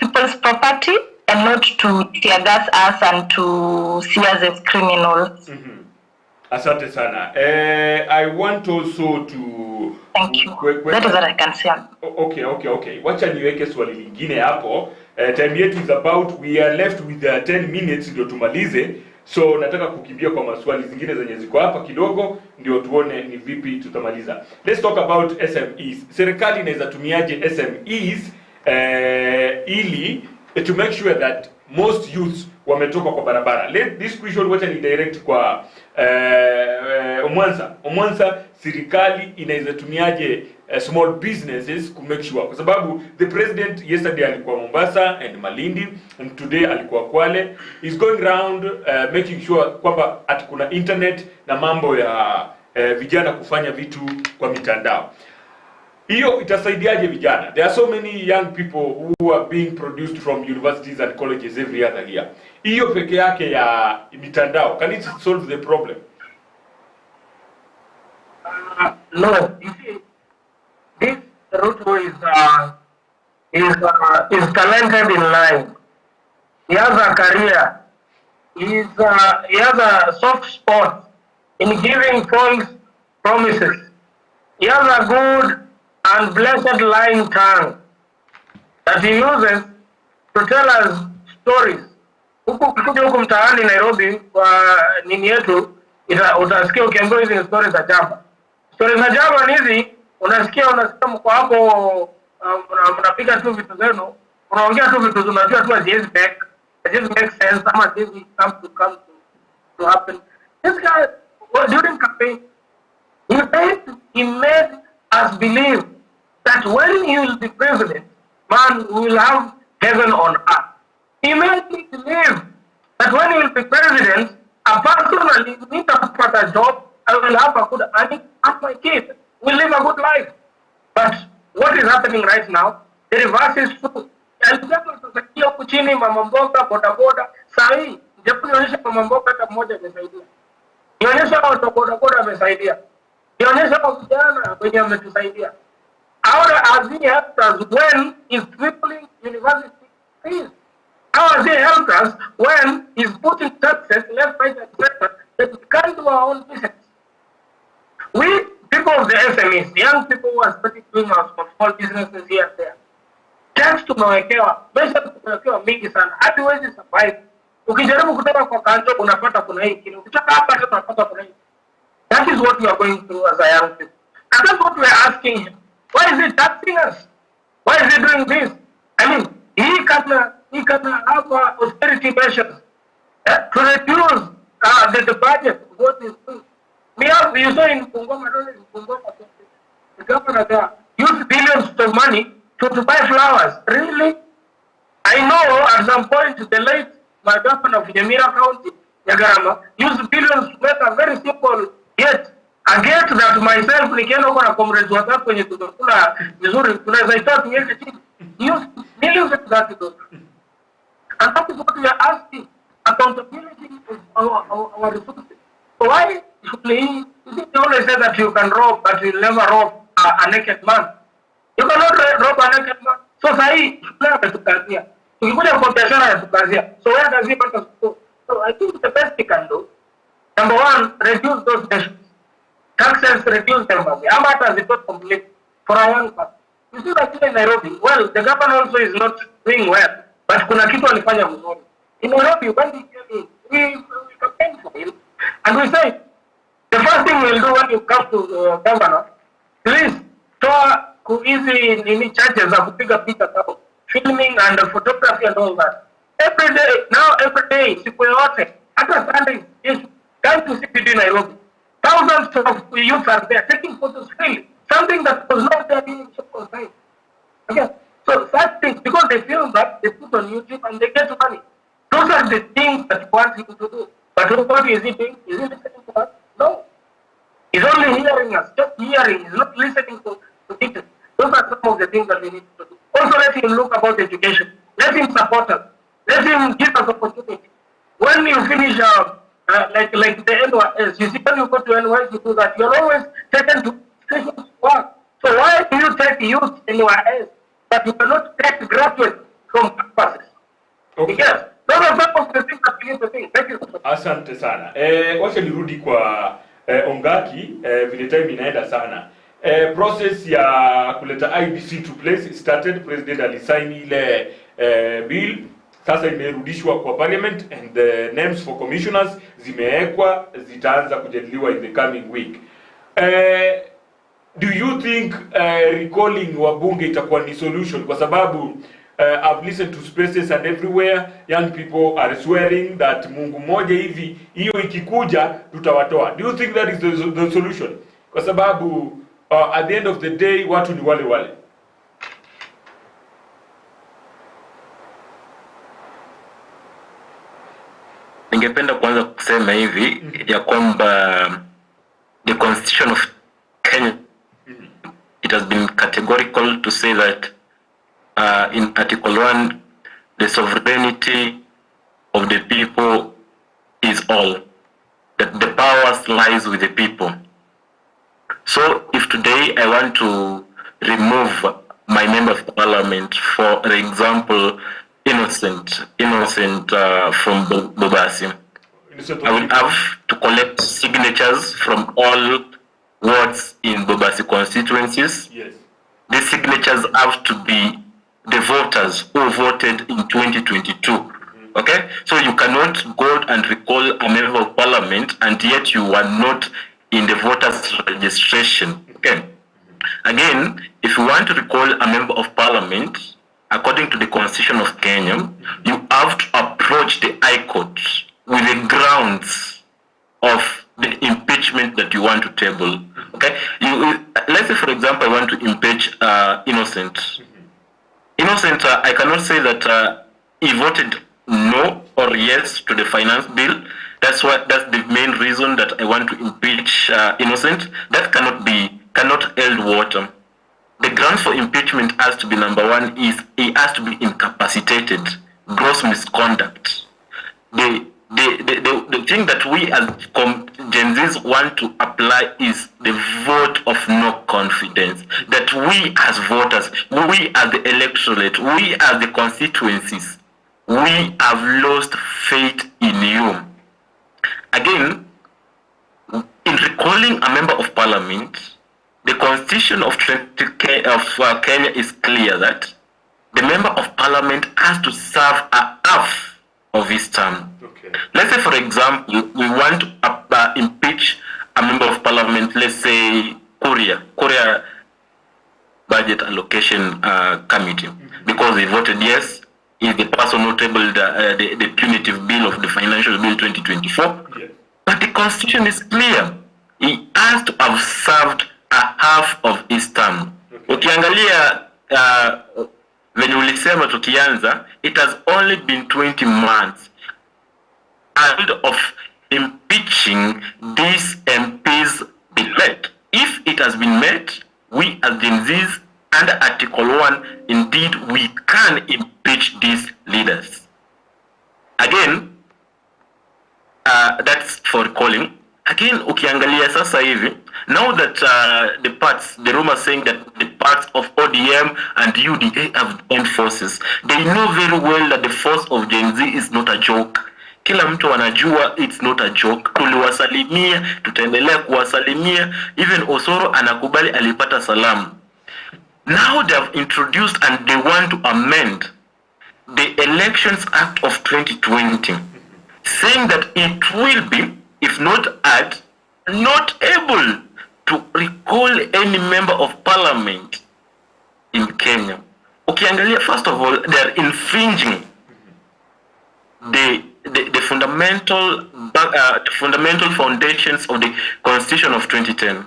people's property, and not to tear gas us and to see us as criminals. Asante sana. I want also to... Thank you. That is what I can say. Okay. Wacha niweke swali lingine hapo. Time yetu is about, we are left with 10 minutes ndio tumalize. So nataka kukimbia kwa maswali zingine zenye ziko hapa kidogo ndio tuone ni vipi tutamaliza. Let's talk about SMEs. Serikali inaweza tumiaje SMEs ili to make sure that most youths wametoka kwa barabara. Let this question wacha ni direct kwa Omwansa, serikali inaweza tumiaje small businesses to make sure, kwa sababu the president yesterday alikuwa Mombasa and Malindi, and today alikuwa Kwale. He's going around making sure kwamba kuna internet na mambo ya vijana kufanya vitu kwa mitandao. Hiyo itasaidiaje vijana? There are so many young people who are being produced from universities and colleges every other year. Hiyo peke yake ya mitandao, can it solve the problem? No. You see, this Ruto is talented in life. He has a career. He has a soft spot in giving false promises. He has a good and blessed lying tongue that he uses to tell us stories. Huku mtaani Nairobi kwa nini yetu utasikia ukiambiwa hizi stories za Java. Stories za Java ni hizi, unasikia mko hapo mnapiga tu vitu zenu, unaongea tu vitu unajua tu haziwezi make sense ama haziwezi come to happen. This guy, during campaign, he made us believe that when he will be president, man, we will have heaven on earth. He made me believe that when he will be president, a personally need to put a job, I will have a good earning, and my kids will live a good life. But what is happening right now, the reverse is true. Alisema tusakia kuchini mama mboga, bodaboda, sahi, japo nionyesha mama mboga hata mmoja amesaidia. Nionyesha watu bodaboda amesaidia. Nionyesha kwa vijana wenye ametusaidia. How has he helped us when he's tripling university fees? How has he helped us when he's putting taxes left, right, and center that we can't do our own business? We, people of the SMEs, young people who are starting doing our small businesses here and there, tax tumewekewa, pesa tumewekewa mingi sana, hadi huwezi survive. Ukijaribu kutoka kwa kanjo unapata kuna hii kile, ukitoka hapa hata unapata kuna hii. That is what we are going through as a young people. And that's what we are asking him. Why is he taxing us? Why is he doing this? I mean, he can have austerity measures to reduce the budget. What is doing? You saw in Bungoma, the governor used billions of money to buy flowers. Really? I know at some point the late my governor of Nyamira County, Nyagarama, used billions to make a very simple gate. A gate that myself nikienda huko na comrades watatu kwenye tunakula vizuri tunaweza itoa tuweke chini. Use millions of that. And that is what we are asking. Accountability of our resources. So why should he always say that you can rob but you will never rob a naked man? You cannot rob a naked man. So sahi shule ametukazia. Tukikuja kwa biashara ametukazia. So where does he want us to go? So I think the best he can do, number one, reduce those measures. Taxes reduce them. I'm not as it was complete for a young person. You see that in Nairobi, well, the governor also is not doing well, but kuna kitu alifanya mzuri. In Nairobi, when he came in, we campaigned for him, and we say, the first thing we'll do when you come to governor, please, toa kuizi nini charges za kupiga picha kao, filming and photography and all that. Every day, siku yote, hata Sunday, is come to CBD Nairobi. Thousands of youth are there taking photos freely. Something that was not there in so time. Okay. So such things, because they film that, they put on YouTube and they get money. Those are the things that you want him to do. But what is he doing? Is he listening to us? No. He's only hearing us, just hearing. He's not listening to teachers. Those are some of the things that we need to do. Also let him look about education. Let him support us. Let him give us opportunity. When you finish like the NYS, you see when you go to NYS, you do that. You're always taken to stations work. So why do you take youth NYS, but you cannot take graduates from campuses? Okay. Yes. Those are some of the things that we need to think. Thank you. Asante sana. Wacha nirudi kwa Ongaki, vile time inaenda sana. Process ya kuleta IBC to place started. President alisign ile bill. Sasa imerudishwa kwa parliament and the names for commissioners zimeekwa, zitaanza kujadiliwa in the coming week. Do you think recalling wabunge itakuwa ni solution? Kwa sababu I've listened to spaces and everywhere young people are swearing that Mungu moja hivi hiyo ikikuja tutawatoa. Do you think that is the solution? Kwa sababu at the end of the day watu ni wale wale. Ningependa kwanza kusema hivi ya kwamba the constitution of Kenya, it has been categorical to say that in Article 1, the sovereignty of the people is all. That the powers lies with the people. So if today I want to remove my member of parliament, for example, Innocent from Bobasi, I will have to collect signatures from all wards in Bobasi constituencies. Yes. These signatures have to be the voters who voted in 2022. Okay? So you cannot go and recall a member of parliament and yet you are not in the voters registration. Okay? Again, if you want to recall a member of parliament, according to the Constitution of Kenya, you have to approach the High Court with the grounds of the impeachment that you want to table. Okay? Let's say, for example, I want to impeach Innocent. Innocent, I cannot say that he voted no or yes to the finance bill. That's the main reason that I want to impeach Innocent. That cannot hold water. The grounds for impeachment has to be, number one, is he has to be incapacitated, gross misconduct. The thing that we as Gen Zs want to apply is the vote of no confidence. That we as voters, we as the electorate, we as the constituencies, we have lost faith in you. Again, in recalling a member of parliament, the Constitution of Kenya is clear that the member of parliament has to serve a half of his term. Okay. Let's say, for example, we want to impeach a member of parliament, let's say Korea Budget Allocation Committee, because he voted yes, is the person who tabled the punitive bill of the financial bill 2024. Yes. But the Constitution is clear. He has to have served a half of his term. Ukiangalia venye ulisema tukianza, it has only been 20 months and of impeaching these MPs be met. If it has been met, we as Gen Zs under Article 1, indeed we can impeach these leaders. Again, that's for calling. Again, ukiangalia sasa hivi, now that the rumors saying that the parts of ODM and UDA have joined forces, they know very well that the force of Gen Z is not a joke. Kila mtu anajua it's not a joke. Tuliwasalimia, tutaendelea kuwasalimia. Even Osoro anakubali alipata salamu. Now they have introduced and they want to amend the Elections Act of 2020, saying that it will be, if not able to recall any member of parliament in Kenya. Ukiangalia, first of all, they are infringing the fundamental foundations of the Constitution of 2010,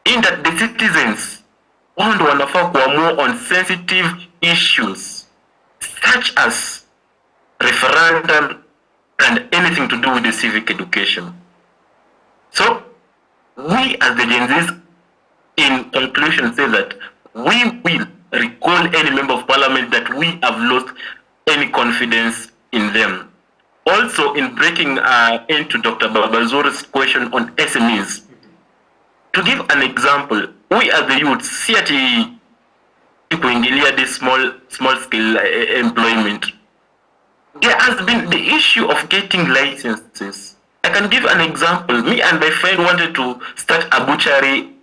in that the citizens want to wanafaa kuamua on sensitive issues such as referendum and anything to do with the civic education. So we as the Gen Zs, in conclusion, say that we will recall any member of parliament that we have lost any confidence in them. Also, in breaking into Dr. Babazuri's question on SMEs, to give an example, we as the youth see at kuingilia this small scale employment. There has been the issue of getting licenses. I can give an example. Me and my friend wanted to start a butchery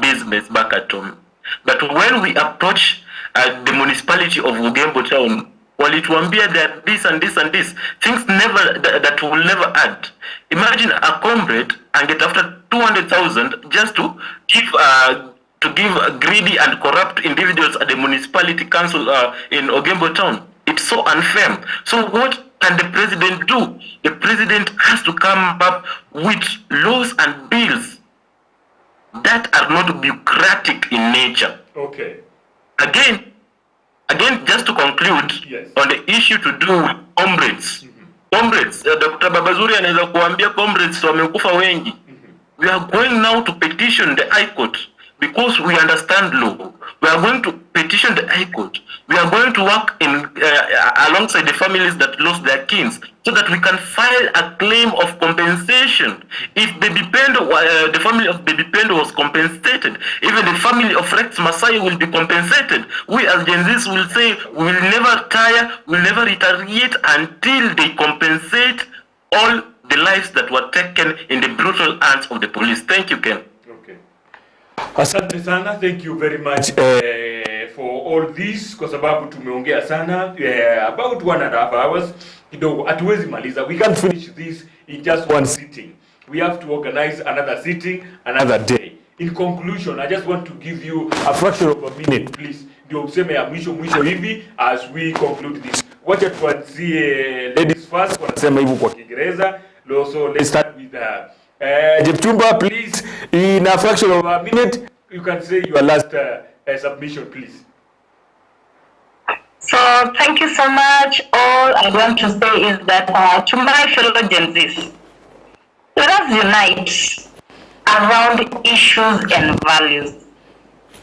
business back at home. But when we approached the municipality of Ugembo town, walituambia that this and this and this, things that will never add. Imagine a comrade and get after 200,000 just to give greedy and corrupt individuals at the municipality council in Ugembo town. It's so unfair. So what can the president do? The president has to come up with laws and bills that are not bureaucratic in nature. Okay. Again, just to conclude, yes, on the issue to do with comrades. Comrades, Dr. Babazuri anaweza kuambia comrades wamekufa wengi. We are going now to petition the High Court because we understand law. We are going to petition the High Court. We are going to work alongside the families that lost their kins so that we can file a claim of compensation. If the family of Baby Pendo was compensated, even the family of Rex Masai will be compensated. We as Gen Zs will say we will never tire, we will never retaliate until they compensate all the lives that were taken in the brutal hands of the police. Thank you, Ken. Okay. Asante sana, thank you very much for all this, kwa sababu tumeongea sana about 1.5 hours. Kidogo hatuwezi maliza. We can't finish this in just one sitting. We have to organize another sitting another day. In conclusion, I just want to give you a fraction of a minute, please. Ndio useme ya mwisho hivi as we conclude this. Wacha tuanzie ladies first, wanasema hivyo kwa Kiingereza. So let's start with Jepchumba, please. In a fraction of a minute, you can say your last submission, please. So thank you so much. All I want to say is that to my fellow Gen Zs, let us unite around issues and values.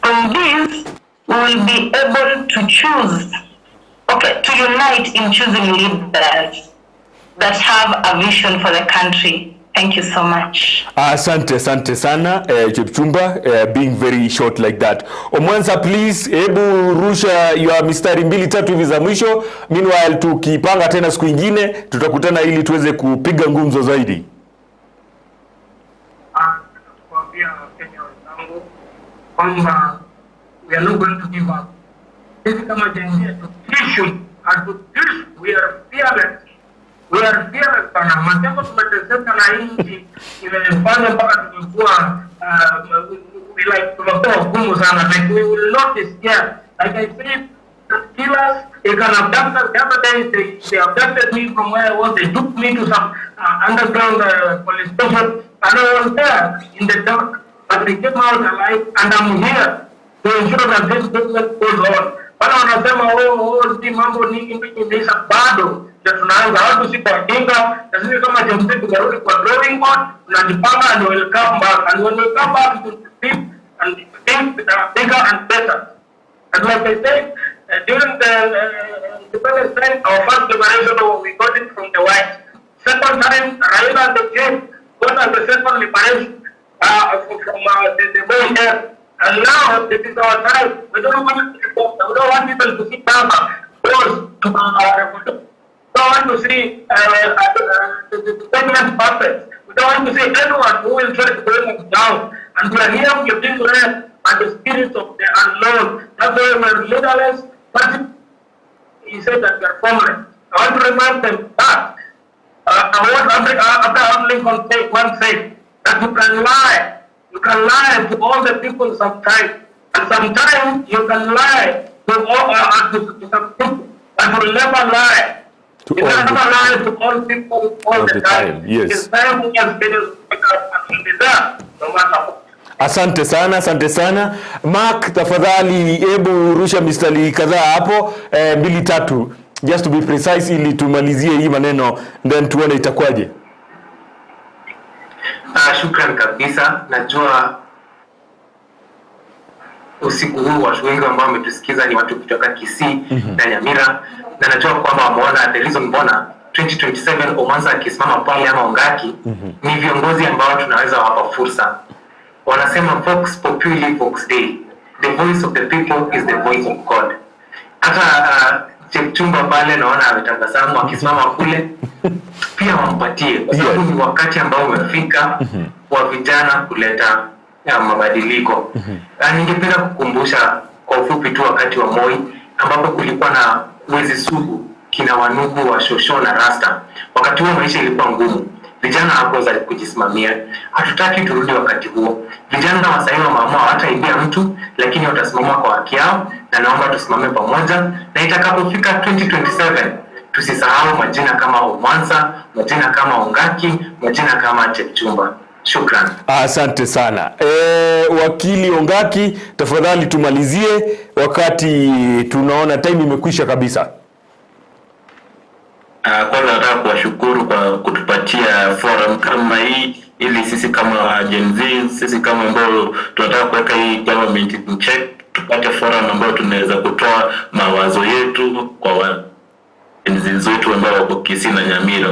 From this, we will be able to choose, to unite in choosing leaders that have a vision for the country. Thank you so much. Asante sana Chepchumba, being very short like that. Omwansa, please, hebu rusha your mistari 2-3 hivi za mwisho. Meanwhile tukipanga tena siku nyingine tutakutana ili tuweze kupiga ngumzo zaidi. Kuambia Kenya wenzangu kwamba we are not going to give up. Sisi kama Gen Z we are fearless. We are fearless sana. Matendo tumeteseka na nchi imefanya mpaka tumekuwa tunakuwa gumu sana. Like we will not be scared. Like I said, killers, they can abduct us. The other day they abducted me from where I was. They took me to some underground police station, and I was there in the dark. But they came out alive, and I'm here to ensure that this business goes on. Wala wanasema si mambo ni bado. Tunaanza watu si kwa kinga, na sisi kama jamii tunarudi kwa drawing board, tunajipanga and will come back. And when we come back to think and think bigger and better. And like I said, during the independence time, our first liberation, we got it from the white. Second time, Raila and the King got us the second liberation from the boy here. And now, this is our time. We don't want people to sit down close to our revolution. We don't want to see the segment puppets. We don't want to see anyone who will try to bring us down. And we are here, we are being led and the spirit of the unknown. That's why we're leaderless, but he said that we are formless. I want to remind them that Abraham Lincoln once said that you can lie to all the people sometimes, and sometimes you can lie to some people, but you will never lie. You will never lie to all people all the time. Yes. It's time we can finish and be there, no matter what. Asante sana. Mark, tafadhali hebu rusha mistari kadhaa hapo 2-3 just to be precise ili tumalizie hii maneno then tuone itakwaje. Shukran kabisa. Najua usiku huu watu wengi ambao wametusikiza ni watu kutoka Kisii na Nyamira, na najua kwamba wameona the reason mbona 2027 Omwanza akisimama pale ama Ongaki ni viongozi ambao tunaweza wapa fursa. Wanasema Vox Populi Vox Dei. The voice of the people is the voice of God. Hata Chepchumba pale naona ametabasamu akisimama kule pia wampatie, kwa sababu ni wakati ambao umefika wa vijana kuleta mabadiliko. Ningependa kukumbusha kwa ufupi tu wakati wa Moi ambapo kulikuwa na wezi sugu kina Wanugu wa Shosho na Rasta. Wakati huo maisha ilikuwa ngumu. Vijana hawakuweza kujisimamia. Hatutaki turudi wakati huo. Vijana wa sasa wameamua hawataibia mtu, lakini watasimama kwa haki yao, na naomba tusimame pamoja, na itakapofika 2027 tusisahau majina kama Omwanza, majina kama Ongaki, majina kama Chepchumba. Shukran. Asante sana. Wakili Ongaki, tafadhali tumalizie wakati tunaona time imekwisha kabisa. Kwanza nataka kuwashukuru kwa kutupatia forum kama hii ili sisi kama Gen Z, sisi kama ambao tunataka kuweka hii government in check, tupate forum ambao tunaweza kutoa mawazo yetu kwa enzi wetu ambao wako Kisii na Nyamira.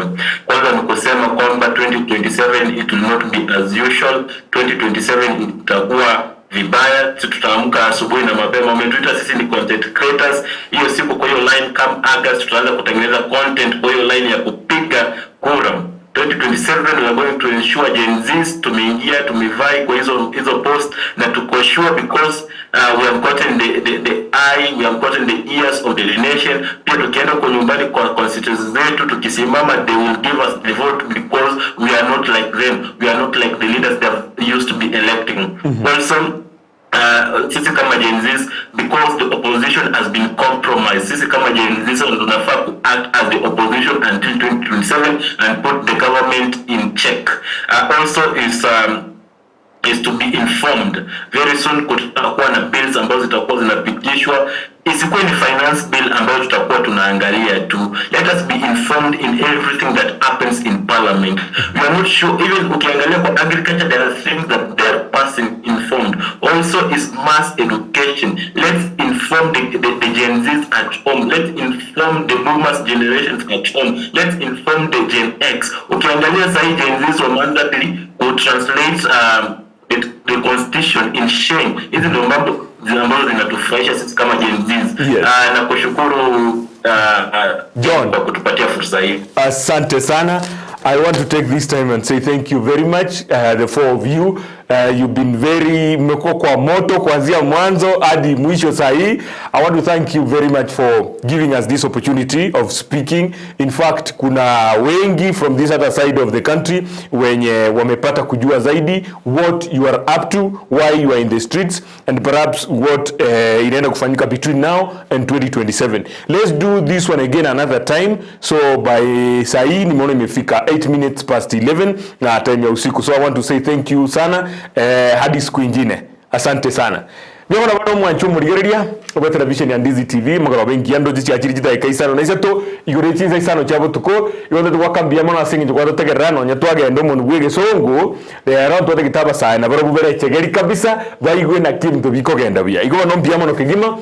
Kwanza ni kusema kwamba 2027 it will not be as usual. 2027 itakuwa vibaya. Tutaamka asubuhi na mapema. Umetuita sisi ni content creators. Hiyo siku kwa hiyo line come August tutaanza kutengeneza content kwa hiyo line ya kupiga kura. 2027 we are going to ensure Gen Zs tumeingia tumevai kwa hizo post na tuko sure because we have gotten the eye, we have gotten the ears of the nation. Pia tukienda kwa nyumbani kwa constituencies zetu tukisimama, they will give us the vote because we are not like them, we are not like the leaders they used to be electing. Also sisi kama Gen Zs, because the opposition has been compromised, sisi kama Gen Zs tunafaa to act as the opposition until 2027 and put the government in check. Also is to be informed. Very soon kutakuwa na bills ambazo zitakuwa zinapitishwa, isikuwe ni finance bill ambayo tutakuwa tunaangalia tu. Let us be informed in everything that happens in parliament. We are not sure, even ukiangalia kwa agriculture there are things that they are passing informed. Also is mass education. Let's inform the Gen Zs at home. Let's inform the boomers generations at home. Let's inform the Gen X. Ukiangalia sahi Gen Zs wameanza to translate the constitution in shame. Hizi ndio mambo ambazo zinatufurahisha sisi kama Gen Zs. Na kushukuru John kwa kutupatia fursa hii. Asante sana. I want to take this time and say thank you very much, the four of you. You've been very mmekuwa kwa moto kuanzia mwanzo hadi mwisho sahi. I want to thank you very much for giving us this opportunity of speaking. In fact, kuna wengi from this other side of the country wenye wamepata kujua zaidi what you are up to, why you are in the streets, and perhaps what inaenda kufanyika between now and 2027. Let's do this one again another time. So by sahi nimeona imefika 8 minutes past 11 na time ya usiku. So I want to say thank you sana. Hadi siku ingine. Asante sana. Byona bano mwancho murigereria oba television ya Ndizi TV magara bengi yando jichi achiri jita kaisano na isato igore chinza isano chabo tuko yondo twakambia mona singi twado tegerano nyatwage ndo muntu gwege songo rero twade kitaba sana baro bubere chegeri kabisa baigwe na kintu biko genda bia igo no mbia mono kigima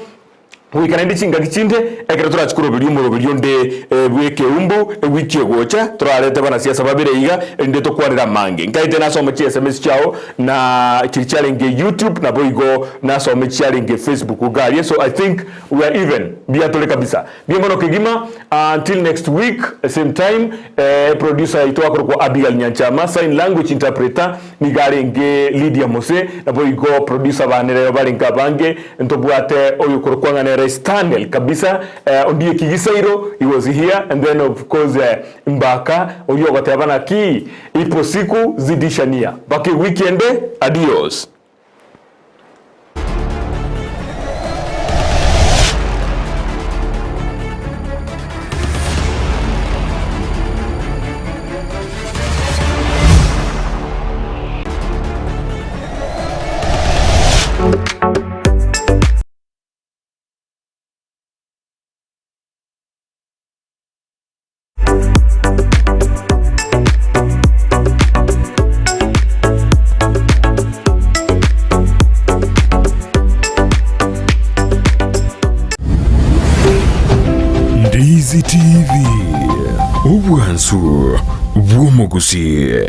wikana chinga gichinde ekera turachukuro birio nde bweke umbu wiki gocha turarete bana siasa babire iga inde to kwarira mange ngaite na somo chi SMS chao na challenge YouTube na boigo na somo challenge Facebook ugali. So I think we are even bia tole kabisa bia kigima. Until next week same time, producer ito akoro kwa Abigail Nyanchama, sign language interpreter ni garenge Lydia Mose na boigo producer banere balinka bange ntobwate oyo korkwanga ne Stanley kabisa. Ondie Kigisairo, he was here, and then of course Mbaka oyo gotabana ki ipo siku zidishania baki weekend. Adios. Ndizi TV, ubwansu bw'omugusi.